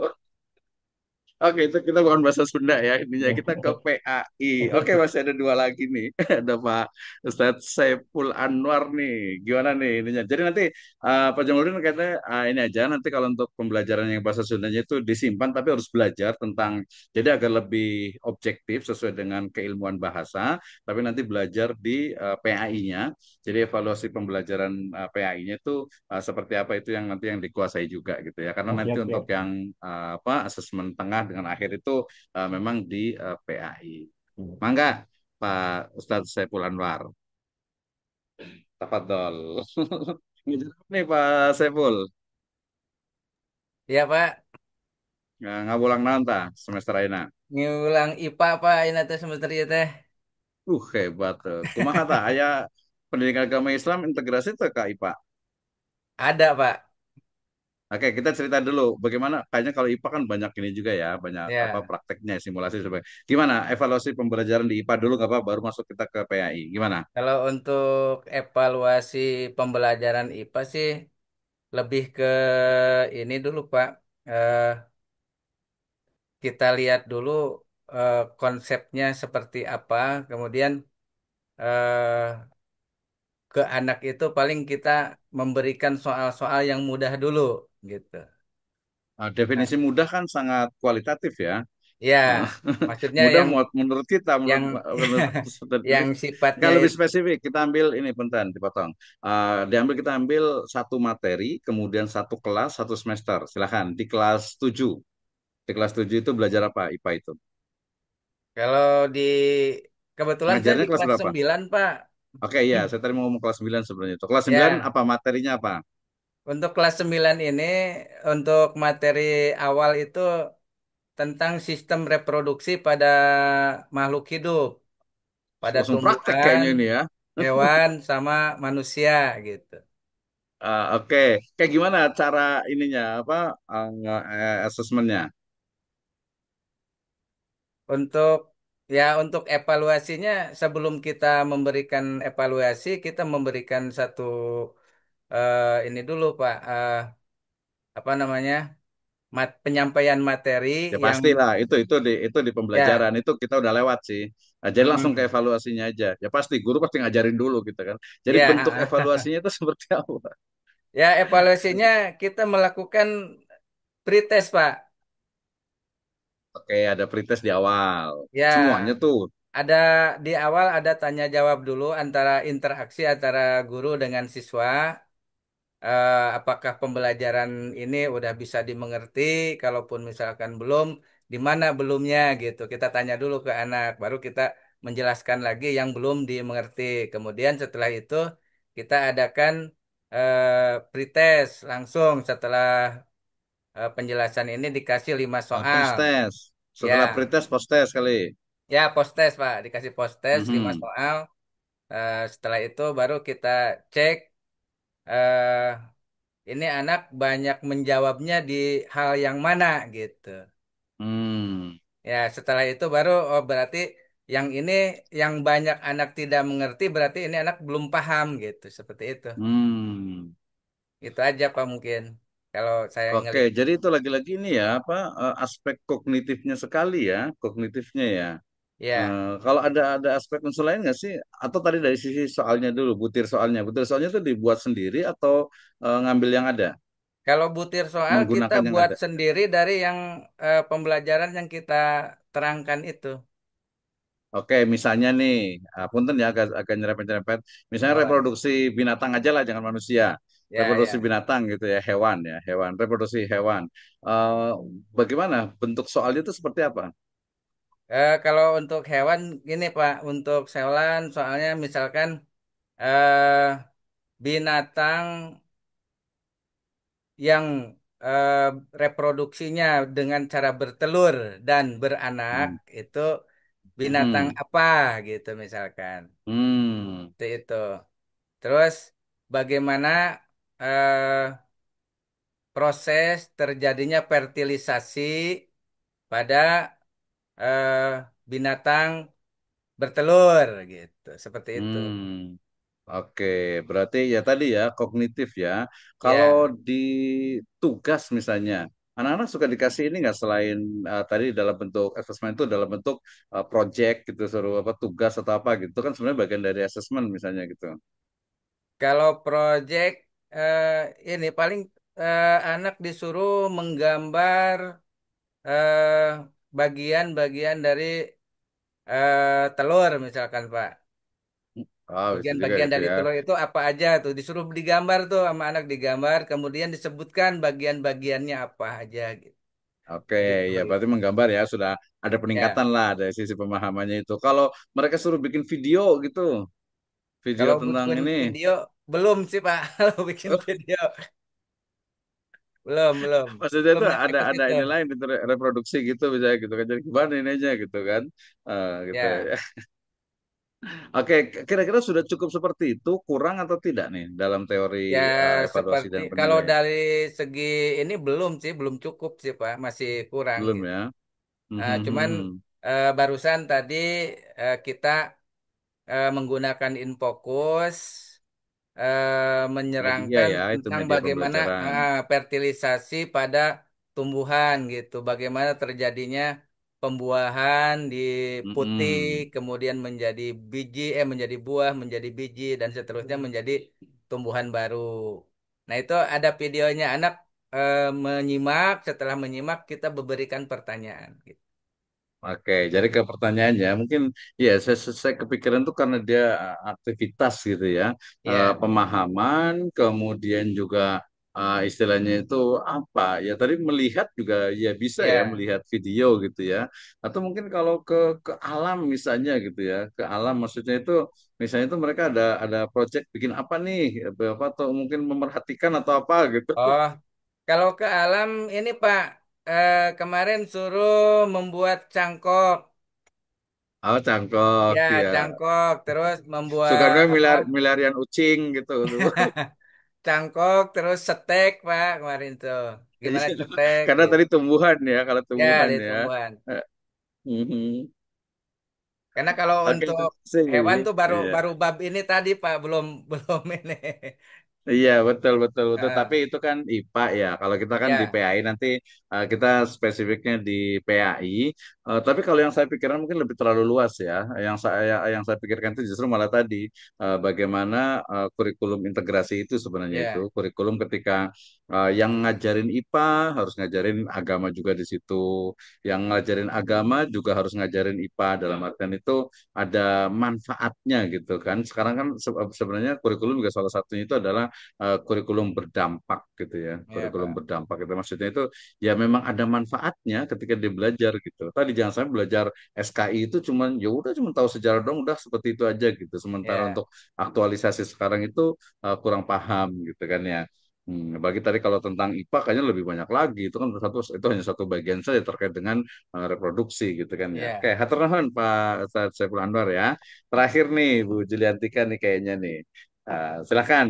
Oke, itu kita bukan bahasa Sunda ya. Intinya kita ke PAI. Oke, masih ada dua lagi nih. Ada Pak Ustadz Saiful Anwar nih. Gimana nih ininya? Jadi nanti Pak Jamuluddin katanya ini aja. Nanti kalau untuk pembelajaran yang bahasa Sundanya itu disimpan, tapi harus belajar tentang. Jadi agar lebih objektif sesuai dengan keilmuan bahasa. Tapi nanti belajar di PAI-nya. Jadi evaluasi pembelajaran PAI-nya itu seperti apa itu yang nanti yang dikuasai juga gitu ya. Karena Oh, nanti siap untuk siap. yang apa asesmen tengah dengan akhir itu memang di PAI. Hmm. Mangga Pak Ustadz Saiful Anwar. Tafadhol. Nih Pak Saiful, Iya Pak, ngabulang naon ta semester ayeuna. ngulang IPA Pak, ini teh semester ieu teh. Hebat tuh. Kumaha ta aya pendidikan agama Islam integrasi tuh Kak IPA. Ada Pak. Oke, kita cerita dulu bagaimana kayaknya kalau IPA kan banyak ini juga ya, banyak apa Ya, prakteknya, simulasi sebagainya. Gimana evaluasi pembelajaran di IPA dulu nggak apa baru masuk kita ke PAI. Gimana? kalau untuk evaluasi pembelajaran IPA sih lebih ke ini dulu Pak. Eh, kita lihat dulu konsepnya seperti apa, kemudian eh, ke anak itu paling kita memberikan soal-soal yang mudah dulu gitu. Nah, Definisi mudah kan sangat kualitatif ya. ya, Eh, maksudnya mudah yang menurut kita, yang menurut peserta yang didik. sifatnya Nggak lebih itu spesifik, kita ambil ini bentar dipotong. Kita ambil satu materi, kemudian satu kelas, satu semester. Silahkan di kelas 7. Di kelas 7 itu belajar apa IPA itu? kalau di kebetulan saya Ngajarnya di kelas kelas berapa? 9 Pak. Oke, iya, saya tadi mau ngomong kelas 9 sebenarnya itu. Kelas 9 Ya, apa materinya apa? untuk kelas 9 ini untuk materi awal itu tentang sistem reproduksi pada makhluk hidup, pada Langsung praktek tumbuhan, kayaknya ini ya. hewan, sama manusia gitu. Oke, kayak gimana cara ininya apa asesmennya? Untuk untuk evaluasinya sebelum kita memberikan evaluasi, kita memberikan satu ini dulu Pak, apa namanya? Penyampaian materi Ya yang pastilah itu di ya, pembelajaran itu kita udah lewat sih. Nah, jadi langsung ke mm-mm. evaluasinya aja. Ya pasti guru pasti ngajarin dulu gitu kan. Jadi Ya, bentuk evaluasinya itu seperti apa? ya evaluasinya kita melakukan pretest Pak. Oke, ada pretest di awal. Semuanya Ya, tuh. ada di awal ada tanya jawab dulu antara interaksi antara guru dengan siswa. Apakah pembelajaran ini udah bisa dimengerti? Kalaupun misalkan belum, di mana belumnya gitu. Kita tanya dulu ke anak, baru kita menjelaskan lagi yang belum dimengerti. Kemudian setelah itu kita adakan pretest langsung setelah penjelasan ini dikasih 5 soal. Post test. Setelah Ya, pretest, post test kali. ya post test Pak, dikasih post test 5 Mhm. soal. Setelah itu baru kita cek eh, ini anak banyak menjawabnya di hal yang mana gitu. Hmm. Ya, setelah itu baru oh berarti yang ini yang banyak anak tidak mengerti berarti ini anak belum paham gitu, seperti itu. Hmm. Itu aja Pak mungkin kalau saya Oke, ngelihat. jadi itu lagi-lagi ini ya apa aspek kognitifnya sekali ya, kognitifnya ya. Ya, Kalau ada aspek unsur lain nggak sih? Atau tadi dari sisi soalnya dulu, butir soalnya itu dibuat sendiri atau ngambil yang ada, kalau butir soal kita menggunakan yang buat ada? sendiri dari yang pembelajaran yang kita terangkan itu. Oke, misalnya nih, punten ya agak nyerempet-nyerempet. Misalnya Oh, reproduksi binatang aja lah, jangan manusia. ya, Reproduksi ya. binatang gitu ya, hewan, reproduksi hewan. Eh, Bagaimana bentuk soalnya itu seperti apa? Kalau untuk hewan gini Pak, untuk hewan soalnya misalkan eh, binatang yang eh, reproduksinya dengan cara bertelur dan beranak Hmm. itu binatang Mm-mm. apa gitu misalkan. Hmm. Itu. Terus bagaimana eh, proses terjadinya fertilisasi pada binatang bertelur gitu. Seperti itu. Hmm. Oke, berarti ya tadi ya kognitif ya. Kalau Ya. di tugas misalnya, anak-anak suka dikasih ini nggak selain tadi dalam bentuk asesmen itu dalam bentuk project gitu, suruh apa tugas atau apa gitu kan sebenarnya bagian dari asesmen misalnya gitu. Kalau project eh, ini paling anak disuruh menggambar eh, bagian-bagian dari telur misalkan Pak. Oh, bisa juga Bagian-bagian gitu dari ya. telur itu apa aja tuh disuruh digambar tuh sama anak digambar, kemudian disebutkan bagian-bagiannya apa aja gitu. Oke, Jadi ya seperti berarti itu. menggambar ya sudah ada Ya, peningkatan lah dari sisi pemahamannya itu. Kalau mereka suruh bikin video gitu, video kalau tentang bikin ini. video belum sih Pak. Kalau bikin video belum, belum. Maksudnya Belum itu nyampe ke ada situ. ini lain itu reproduksi gitu bisa gitu kan jadi gimana ini aja gitu kan. Gitu Ya. ya. Oke, kira-kira sudah cukup seperti itu kurang atau tidak nih dalam teori Ya evaluasi seperti dan kalau penilaian? dari segi ini belum sih, belum cukup sih Pak, masih kurang Belum gitu. ya. Cuman Mhm. barusan tadi kita menggunakan infocus Media menyerangkan ya itu tentang media bagaimana pembelajaran. fertilisasi pada tumbuhan gitu, bagaimana terjadinya pembuahan di putih, Mhm. kemudian menjadi biji, menjadi buah, menjadi biji, dan seterusnya menjadi tumbuhan baru. Nah itu ada videonya anak menyimak, setelah menyimak kita berikan pertanyaan. Gitu. Oke, jadi ke pertanyaannya, mungkin ya saya kepikiran tuh karena dia aktivitas gitu ya, Ya, pemahaman, kemudian juga istilahnya itu apa ya? Tadi melihat juga ya bisa ya ya. melihat video gitu ya, atau mungkin kalau ke alam misalnya gitu ya, ke alam maksudnya itu misalnya itu mereka ada project bikin apa nih, apa atau mungkin memerhatikan atau apa gitu. Oh, kalau ke alam ini Pak, kemarin suruh membuat cangkok. Oh, cangkok Ya, ya. cangkok. Terus membuat Sukanya apa? milarian ucing gitu. Cangkok, terus setek Pak kemarin tuh. Gimana Iya, setek karena gitu. tadi tumbuhan ya, kalau Ya, tumbuhan dari ya. tumbuhan. Eh, mhm. Karena kalau Oke, untuk itu sih. hewan tuh baru Iya. baru bab ini tadi Pak, belum belum ini. Iya, betul, betul, betul. Tapi Ah, itu kan IPA ya. Kalau kita kan di ya, PAI nanti kita spesifiknya di PAI. Tapi kalau yang saya pikirkan mungkin lebih terlalu luas ya. Yang saya pikirkan itu justru malah tadi bagaimana kurikulum integrasi itu sebenarnya itu Ya, kurikulum ketika yang ngajarin IPA harus ngajarin agama juga di situ, yang ngajarin agama juga harus ngajarin IPA dalam artian itu ada manfaatnya gitu kan. Sekarang kan sebenarnya kurikulum juga salah satunya itu adalah kurikulum berdampak gitu ya. ya Kurikulum Pak. berdampak itu maksudnya itu ya memang ada manfaatnya ketika dia belajar gitu. Tadi jangan sampai belajar SKI itu cuman ya udah cuma tahu sejarah dong udah seperti itu aja gitu. Sementara Ya, untuk aktualisasi sekarang itu kurang paham gitu kan ya. Bagi tadi kalau tentang IPA kayaknya lebih banyak lagi. Itu kan itu hanya satu bagian saja terkait dengan reproduksi gitu kan ya. Oke, ya. hatur nuhun Pak Ustadz Saiful Anwar ya. Terakhir nih Bu Juliantika nih kayaknya nih. Silakan.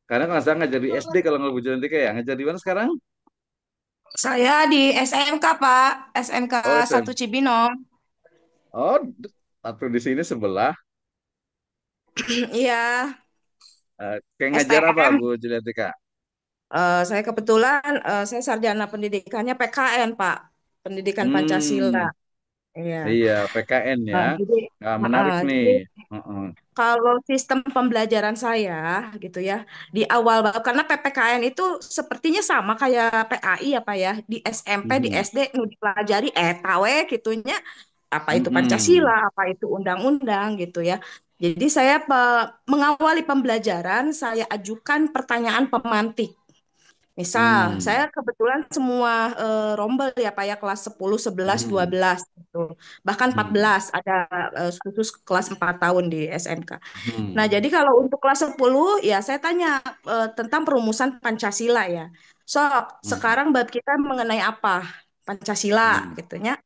Karena kalau saya ngajar di SD kalau nggak Bu Juliantika ya ngajar di mana sekarang? Saya di SMK, Pak. SMK Oh, 1 SM. Cibinong. Oh, satu di sini sebelah. Iya, Kayak ngajar apa, STM. Bu Juliantika? Saya kebetulan saya sarjana pendidikannya PKN, Pak. Pendidikan Pancasila. Hmm, Iya. iya, PKN ya. Jadi, Nah, heeh, menarik nih. jadi Heeh. kalau sistem pembelajaran saya gitu ya di awal karena PPKN itu sepertinya sama kayak PAI apa ya di SMP di Mhm. SD nu dipelajari tawe gitunya apa itu Pancasila Mhm. apa itu undang-undang gitu ya. Jadi saya mengawali pembelajaran saya ajukan pertanyaan pemantik. Misal, Hmm. saya kebetulan semua rombel ya Pak ya kelas 10, 11, Mhm. 12 gitu. Bahkan Mhm. 14 ada khusus kelas 4 tahun di SMK. Nah, Mhm. jadi kalau untuk kelas 10 ya saya tanya tentang perumusan Pancasila ya. Sok, Mhm. sekarang bab kita mengenai apa? Pancasila Mhm. gitu ya.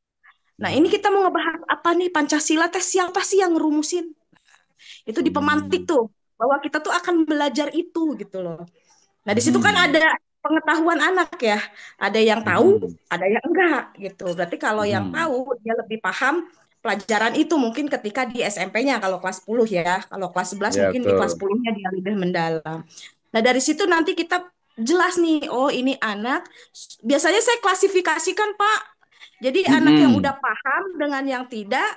Nah, ini Mhm. kita mau ngebahas apa nih Pancasila teh siapa sih yang ngerumusin? Itu di pemantik Mhm. tuh bahwa kita tuh akan belajar itu gitu loh. Nah, di situ kan Mhm. ada pengetahuan anak ya. Ada yang tahu, Mhm. ada yang enggak gitu. Berarti kalau yang Mhm. tahu dia lebih paham pelajaran itu mungkin ketika di SMP-nya kalau kelas 10 ya. Kalau kelas 11 Ya, mungkin di kelas betul. 10-nya dia lebih mendalam. Nah, dari situ nanti kita jelas nih, oh ini anak. Biasanya saya klasifikasikan, Pak. Jadi anak yang Mhm. udah paham dengan yang tidak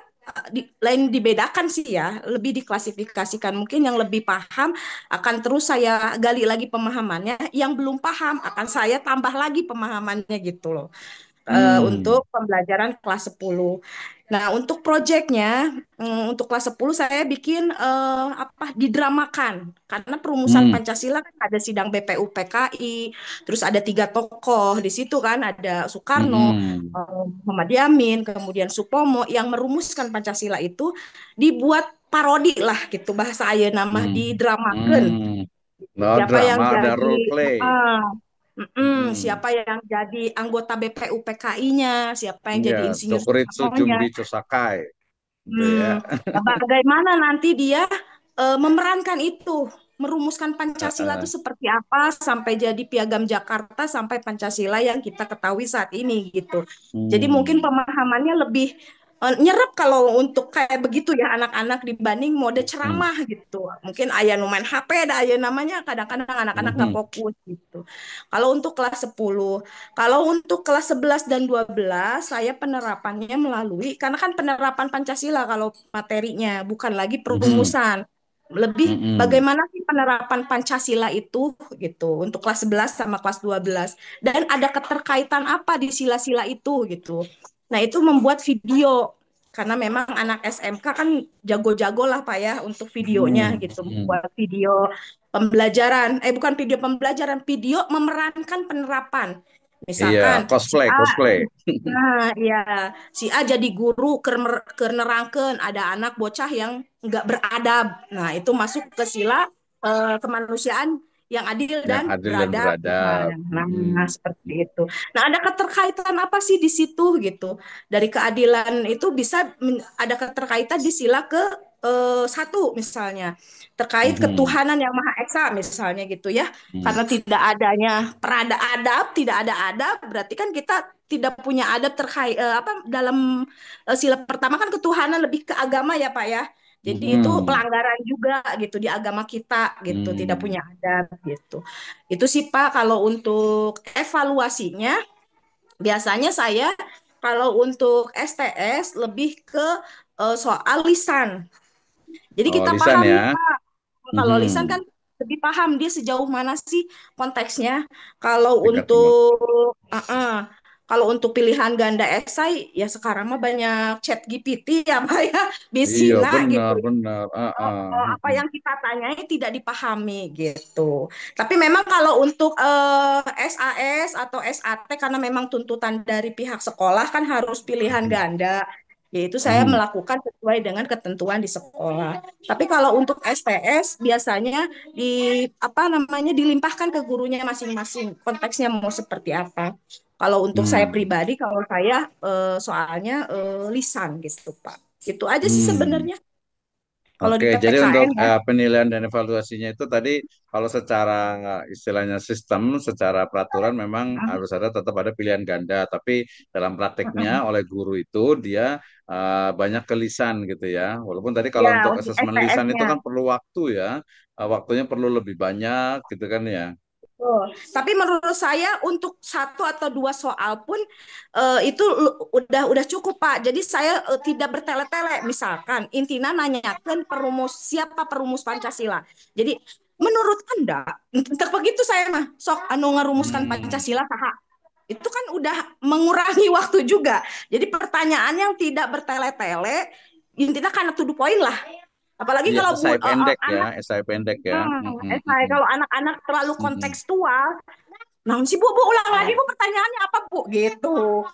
lain dibedakan sih ya, lebih diklasifikasikan. Mungkin yang lebih paham akan terus saya gali lagi pemahamannya, yang belum paham akan saya tambah lagi pemahamannya gitu loh. Hmm. Untuk pembelajaran kelas 10. Nah, untuk proyeknya, untuk kelas 10 saya bikin apa didramakan karena perumusan Hmm. Pancasila kan ada sidang BPU PKI, terus ada tiga tokoh di situ kan ada Soekarno, Mhm. Muhammad Yamin, kemudian Supomo yang merumuskan Pancasila itu dibuat parodi lah gitu bahasa ayeuna mah Hmm. didramakan. Hmm. No Siapa yang drama, ada jadi role play. siapa Mhm. yang jadi anggota BPU PKI-nya, siapa yang Iya, jadi insinyur Dokuritsu Soekarno-nya. Jumbi Chosakai. Gitu ya. Nah, bagaimana nanti dia memerankan itu, merumuskan Pancasila itu Heeh. seperti apa sampai jadi Piagam Jakarta sampai Pancasila yang kita ketahui saat ini gitu. Jadi mungkin Hmm. pemahamannya lebih nyerap kalau untuk kayak begitu ya anak-anak dibanding mode Hmm. ceramah gitu. Mungkin ayah nu main HP, ada ayah namanya kadang-kadang anak-anak nggak Mhm. fokus gitu. Kalau untuk kelas 10, kalau untuk kelas 11 dan 12, saya penerapannya melalui, karena kan penerapan Pancasila kalau materinya, bukan lagi Mhm. perumusan. Lebih Mhm. bagaimana sih penerapan Pancasila itu gitu untuk kelas 11 sama kelas 12. Dan ada keterkaitan apa di sila-sila itu gitu. Nah, itu membuat video. Karena memang anak SMK kan jago-jago lah Pak ya untuk videonya Mhm. gitu. Mhm. Membuat video pembelajaran, bukan video pembelajaran, video memerankan penerapan. Iya, Misalkan si cosplay, A, cosplay. nah ya si A jadi guru nerangkeun ada anak bocah yang nggak beradab. Nah itu masuk ke sila kemanusiaan yang adil Yang dan adil dan beradab beradab. misalnya. Nah Mhm. seperti itu. Nah ada keterkaitan apa sih di situ gitu? Dari keadilan itu bisa ada keterkaitan di sila ke satu misalnya terkait Mhm. ketuhanan yang maha esa misalnya gitu ya Mhm. karena tidak adanya perada adab tidak ada adab berarti kan kita tidak punya adab terkait apa dalam sila pertama kan ketuhanan lebih ke agama ya Pak ya jadi itu Mhm. pelanggaran juga gitu di agama kita gitu tidak Mhm. punya adab gitu itu sih Pak kalau untuk evaluasinya biasanya saya Kalau untuk STS lebih ke soal lisan. Jadi Oh, kita lisan paham ya. nih Pak, kalau lisan Mhm. kan lebih paham dia sejauh mana sih konteksnya. Kalau Tingkat pemahaman. untuk kalau untuk pilihan ganda esai ya sekarang mah banyak chat GPT ya Pak ya, Iya, Bisina gitu. benar, benar. Apa yang kita tanyai tidak dipahami gitu. Tapi memang kalau untuk SAS atau SAT karena memang tuntutan dari pihak sekolah kan harus pilihan ganda, yaitu saya Mhm. melakukan sesuai dengan ketentuan di sekolah. Tapi kalau untuk STS biasanya di apa namanya dilimpahkan ke gurunya masing-masing. Konteksnya mau seperti apa. Kalau untuk saya Hmm. pribadi, kalau saya soalnya lisan gitu Pak. Itu aja sih Hmm. sebenarnya. Kalau Oke, di jadi untuk PPKN ya. penilaian dan evaluasinya itu tadi kalau secara istilahnya sistem, secara peraturan memang harus ada tetap ada pilihan ganda, tapi dalam prakteknya oleh guru itu dia banyak kelisan gitu ya. Walaupun tadi kalau Ya, untuk untuk asesmen lisan itu STS-nya. kan perlu waktu ya, waktunya perlu lebih banyak gitu kan ya. Betul. Tapi menurut saya untuk satu atau dua soal pun itu udah cukup Pak. Jadi saya tidak bertele-tele. Misalkan intinya nanyakan siapa perumus Pancasila. Jadi menurut Anda, untuk begitu saya mah sok anu ngarumuskan Hmm. Pancasila saha. Itu kan udah mengurangi waktu juga. Jadi pertanyaan yang tidak bertele-tele, intinya karena to the point lah. Apalagi Iya, kalau esai pendek ya, anak esai pendek ya. esai, kalau anak-anak terlalu Mm-mm. kontekstual, nah si bu ulang lagi bu pertanyaannya apa bu gitu.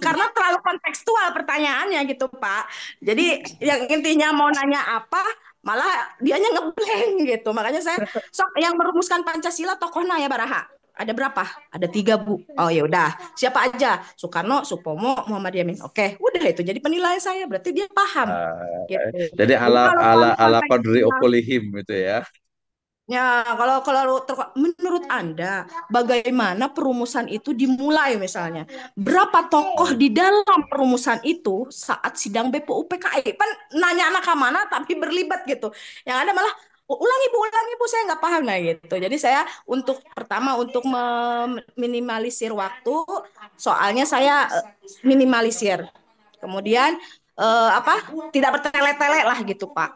Karena terlalu kontekstual pertanyaannya gitu Pak. Jadi yang intinya mau nanya apa, malah dianya ngeblank gitu. Makanya saya sok yang merumuskan Pancasila tokohnya ya Baraha. Ada berapa? Ada tiga bu. Oh ya udah. Siapa aja? Soekarno, Supomo, Muhammad Yamin. Oke, udah itu. Jadi penilaian saya berarti dia paham gitu. Jadi Jadi ala kalau ala soal ala Qadri kontekstual, Okolihim itu ya. ya, kalau menurut Anda, bagaimana perumusan itu dimulai misalnya? Berapa tokoh di dalam perumusan itu saat sidang BPUPKI? Kan nanya anak ke mana tapi berlibat gitu. Yang ada malah ulang ibu, saya nggak paham lah gitu. Jadi saya untuk pertama untuk meminimalisir waktu, soalnya saya minimalisir. Kemudian apa? Tidak bertele-tele lah gitu, Pak.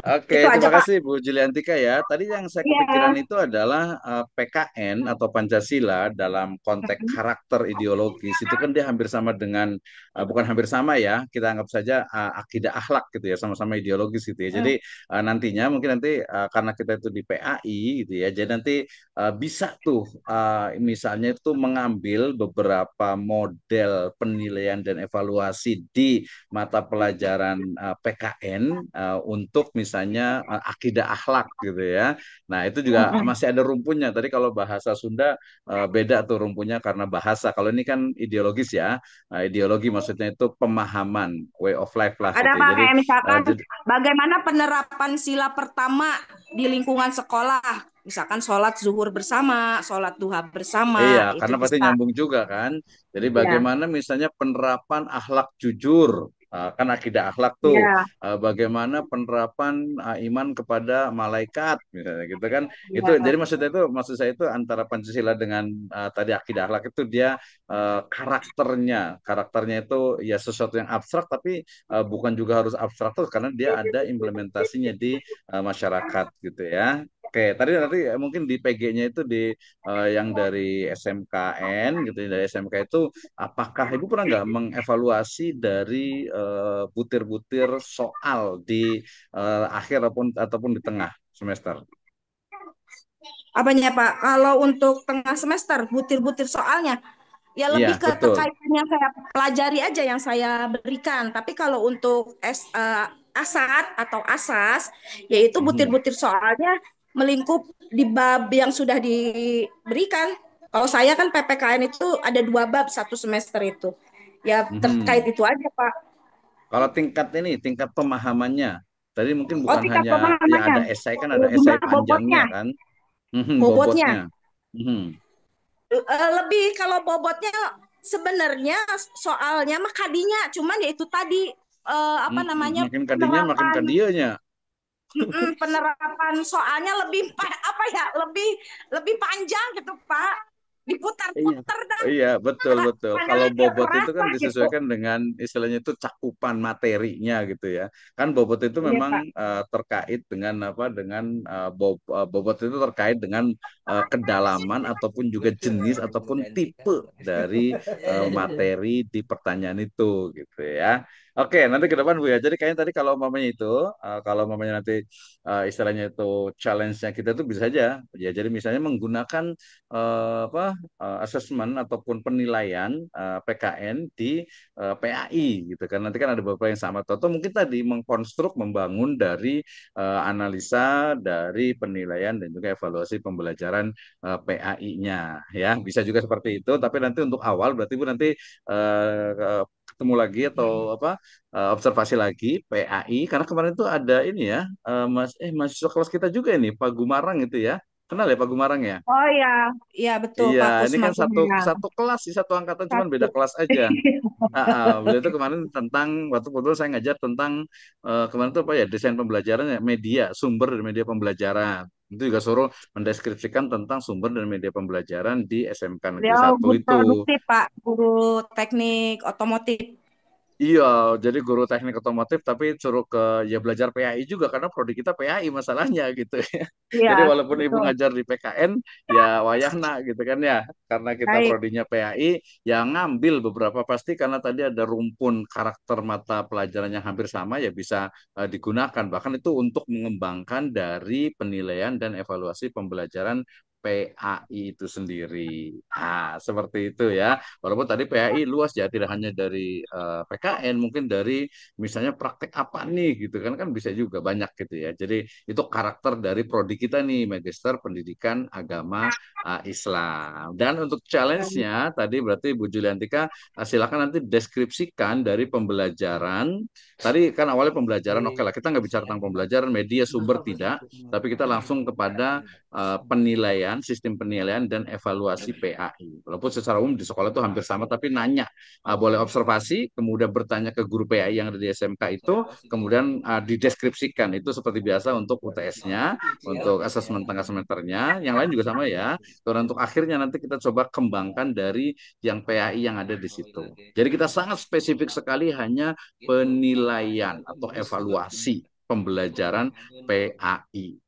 Oke, Itu aja, terima Pak. kasih Bu Juliantika ya. Tadi yang saya kepikiran Iya. itu adalah PKN atau Pancasila dalam konteks karakter ideologis itu kan dia hampir sama dengan bukan hampir sama ya, kita anggap saja akidah akhlak gitu ya, sama-sama ideologis gitu ya. Jadi nantinya mungkin nanti karena kita itu di PAI gitu ya, jadi nanti bisa tuh misalnya itu mengambil beberapa model penilaian dan evaluasi di mata pelajaran PKN untuk misalnya akidah akhlak gitu ya. Nah, itu juga masih ada rumpunnya. Tadi kalau bahasa Sunda beda tuh rumpunnya karena bahasa. Kalau ini kan ideologis ya. Ideologi maksudnya itu pemahaman, way of life lah Ada gitu ya. Pak, Jadi kayak misalkan jadi bagaimana penerapan sila pertama di lingkungan sekolah. Misalkan sholat zuhur bersama, sholat duha iya, bersama, itu karena pasti bisa. nyambung juga kan. Jadi Ya, bagaimana misalnya penerapan akhlak jujur, kan akidah akhlak tuh. ya, Bagaimana penerapan iman kepada malaikat, misalnya gitu kan. Itu jadi ya. maksudnya itu maksud saya itu antara Pancasila dengan tadi akidah akhlak itu dia karakternya itu ya sesuatu yang abstrak tapi bukan juga harus abstrak tuh karena dia ada implementasinya di masyarakat gitu ya. Oke, tadi nanti mungkin di PG-nya itu di yang dari SMKN gitu ya, dari SMK itu apakah Ibu pernah nggak mengevaluasi dari butir-butir soal di akhir ataupun di tengah semester? Apanya Pak? Kalau untuk tengah semester, butir-butir soalnya, ya Iya, lebih ke betul. terkait yang saya pelajari aja yang saya berikan. Tapi kalau untuk ASAT atau ASAS, yaitu Mhm. butir-butir soalnya melingkup di bab yang sudah diberikan. Kalau saya kan PPKN itu ada dua bab satu semester itu. Ya terkait Mhm. itu aja Pak. Kalau tingkat pemahamannya, tadi mungkin Oh bukan tingkat hanya ya pemahamannya, ada esai kan ada esai panjangnya bobotnya, kan, Mhm, bobotnya. bobotnya. Mhm. Lebih kalau bobotnya sebenarnya soalnya mah kadinya cuman ya itu tadi apa namanya Makin kadinya makin penerapan kadianya. penerapan soalnya lebih apa ya lebih lebih panjang gitu Pak. Iya, diputar-putar dah, iya betul betul. Kalau padahal dia bobot itu kerasa kan gitu. disesuaikan dengan istilahnya itu cakupan materinya gitu ya. Kan bobot itu Iya memang Kak. terkait dengan apa? Dengan bobot itu terkait dengan kedalaman ataupun juga jenis ataupun tipe dari materi di pertanyaan itu gitu ya. Oke, nanti ke depan Bu ya. Jadi kayaknya tadi kalau mamanya itu, kalau mamanya nanti istilahnya itu challenge-nya kita itu bisa aja. Ya, jadi misalnya menggunakan apa assessment ataupun penilaian PKN di PAI gitu kan nanti kan ada beberapa yang sama atau mungkin tadi mengkonstruk membangun dari analisa dari penilaian dan juga evaluasi pembelajaran PAI-nya ya bisa juga seperti itu tapi nanti untuk awal berarti Bu nanti ketemu lagi atau apa observasi lagi PAI karena kemarin itu ada ini ya mahasiswa kelas kita juga ini Pak Gumarang itu ya kenal ya Pak Gumarang ya. Oh ya, iya betul Iya, Pak ini Kusma kan satu Gumilang. satu kelas sih, satu angkatan, cuman beda Satu. kelas aja. Beliau itu kemarin tentang waktu kebetulan saya ngajar tentang kemarin itu apa ya desain pembelajaran ya media sumber dan media pembelajaran. Itu juga suruh mendeskripsikan tentang sumber dan media pembelajaran di SMK Negeri Beliau satu guru itu. produktif Pak, guru teknik otomotif. Iya, jadi guru teknik otomotif tapi suruh ke ya belajar PAI juga karena prodi kita PAI masalahnya gitu ya. Iya, Jadi walaupun ibu betul. ngajar di PKN ya wayahna gitu kan ya. Karena kita Baik. prodinya PAI ya ngambil beberapa pasti karena tadi ada rumpun karakter mata pelajaran yang hampir sama ya bisa digunakan. Bahkan itu untuk mengembangkan dari penilaian dan evaluasi pembelajaran PAI itu sendiri. Ah, seperti itu ya. Walaupun tadi PAI luas ya, tidak hanya dari PKN, mungkin dari misalnya praktek apa nih gitu kan bisa juga banyak gitu ya. Jadi itu karakter dari prodi kita nih, Magister Pendidikan Agama Islam. Dan untuk challenge-nya tadi berarti Bu Juliantika silakan nanti deskripsikan dari pembelajaran. Tadi kan awalnya pembelajaran, oke lah kita nggak bicara tentang pembelajaran media sumber tidak, tapi kita langsung kepada penilaian, sistem penilaian dan evaluasi PAI. Walaupun secara umum di sekolah itu hampir sama, tapi nanya boleh observasi, kemudian bertanya ke guru PAI yang ada di SMK itu, kemudian dideskripsikan itu seperti biasa untuk UTS-nya, untuk asesmen tengah semesternya, yang lain juga sama ya. Dan untuk akhirnya nanti kita coba kembangkan dari yang PAI yang ada di situ. Jadi kita sangat spesifik sekali hanya penilaian atau evaluasi pembelajaran PAI.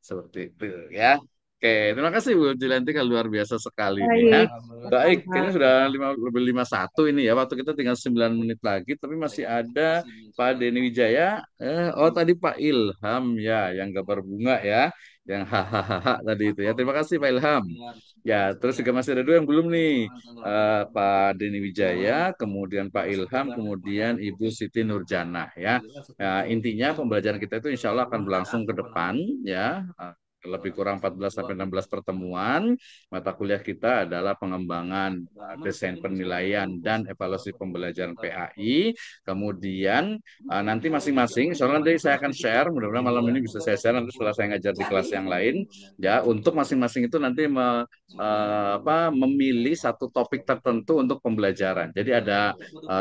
Seperti itu ya. Oke, terima kasih Bu Julianti kan luar biasa sekali nih ya. Baik. Baik, kayaknya Sama. sudah lebih 51 ini ya. Waktu kita tinggal 9 menit lagi, tapi masih ada Pak Denny Wijaya. Oh tadi Pak Ilham ya, yang gambar bunga ya, yang hahaha tadi itu ya. Terima kasih Pak Ilham. Ya, terus juga masih ada dua yang belum nih. Pak Denny Wijaya, kemudian Pak Ilham, kemudian Ibu Siti Nurjanah ya. Ya, intinya pembelajaran kita itu insya Allah akan berlangsung ke depan ya. Lebih kurang 14 sampai 16 pertemuan. Mata kuliah kita adalah pengembangan desain penilaian dan evaluasi pembelajaran PAI. Kemudian nanti masing-masing, soalnya nanti saya akan share, mudah-mudahan malam ini bisa saya share nanti setelah saya ngajar di kelas yang lain. Ya, untuk masing-masing itu nanti memilih satu topik tertentu untuk pembelajaran. Jadi ada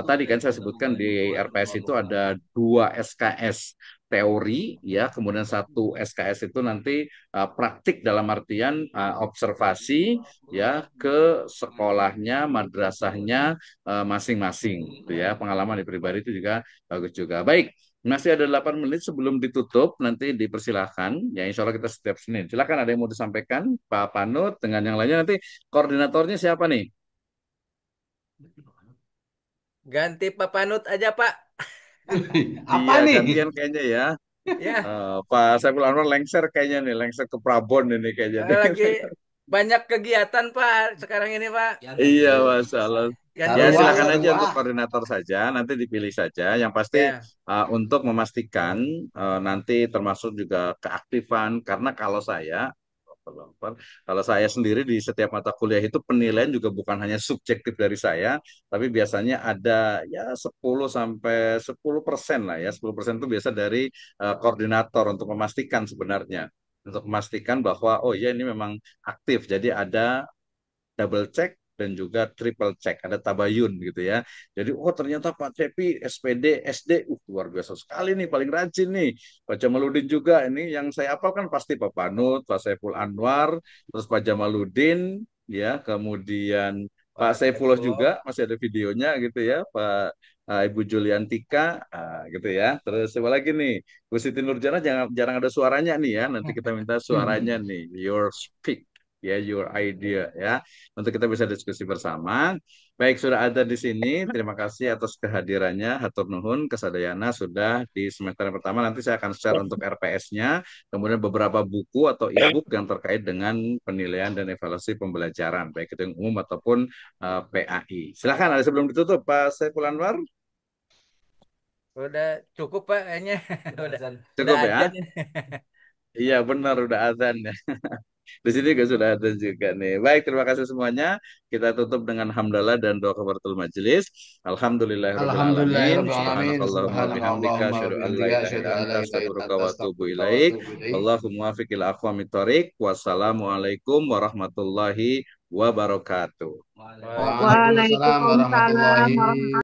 tadi kan saya sebutkan di RPS itu ada 2 SKS teori ya, kemudian 1 SKS itu nanti praktik dalam artian observasi ya ke sekolahnya, madrasahnya masing-masing gitu ya. Pengalaman di pribadi itu juga bagus juga. Baik, masih ada 8 menit sebelum ditutup, nanti dipersilahkan. Ya, insya Allah kita setiap Senin. Silakan ada yang mau disampaikan, Pak Panut, dengan yang lainnya nanti koordinatornya siapa nih? Ganti Pak Panut aja, Pak. Apa Iya, nih? gantian kayaknya ya. Ya, Pak Saiful Anwar lengser kayaknya nih, lengser ke Prabon ini kayaknya nih. lagi banyak kegiatan, Pak, sekarang ini, Pak. Iya, Mas Allah. Ya, Gantian Sarua, silakan dulu. aja untuk sarua. koordinator saja, nanti dipilih saja. Yang pasti Ya, untuk memastikan nanti termasuk juga keaktifan, karena kalau saya sendiri di setiap mata kuliah itu penilaian juga bukan hanya subjektif dari saya, tapi biasanya ada ya 10 sampai 10% lah ya. 10% itu biasa dari koordinator untuk memastikan sebenarnya. Untuk memastikan bahwa oh ya ini memang aktif. Jadi ada double check dan juga triple check, ada tabayun gitu ya. Jadi oh ternyata Pak Cepi SPD SD luar biasa sekali nih, paling rajin nih. Pak Jamaludin juga ini yang saya apal kan pasti Pak Panut, Pak Saiful Anwar, terus Pak Jamaludin, ya, kemudian Pak Pak Saifullah Saifullah. juga masih ada videonya gitu ya, Ibu Juliantika gitu ya. Terus siapa lagi nih? Bu Siti Nurjana jarang ada suaranya nih ya. Nanti kita minta suaranya nih, your speak ya, your idea ya, untuk kita bisa diskusi bersama. Baik, sudah ada di sini. Terima kasih atas kehadirannya. Hatur nuhun, kesadayana sudah di semester yang pertama. Nanti saya akan share untuk RPS-nya, kemudian beberapa buku atau e-book yang terkait dengan penilaian dan evaluasi pembelajaran, baik itu yang umum ataupun PAI. Silakan, ada sebelum ditutup, Pak Saiful Anwar. Udah cukup Pak kayaknya. Udah Cukup ya? azan ini. Iya benar, udah azan ya. Di sini juga sudah ada juga nih. Baik, terima kasih semuanya. Kita tutup dengan hamdalah dan doa kafaratul majelis. Alhamdulillahirabbil alamin. Alhamdulillahirrahmanirrahim. Subhanakallahumma bihamdika Subhanakallahumma asyhadu an la bihamdika ilaha asyhadu illa an anta la ilaha illa astaghfiruka anta wa atubu astaghfiruka wa ilaik. atubu ilaik. Wallahu muwaffiq ila aqwamit thoriq. Wassalamualaikum warahmatullahi wabarakatuh. Waalaikumsalam warahmatullahi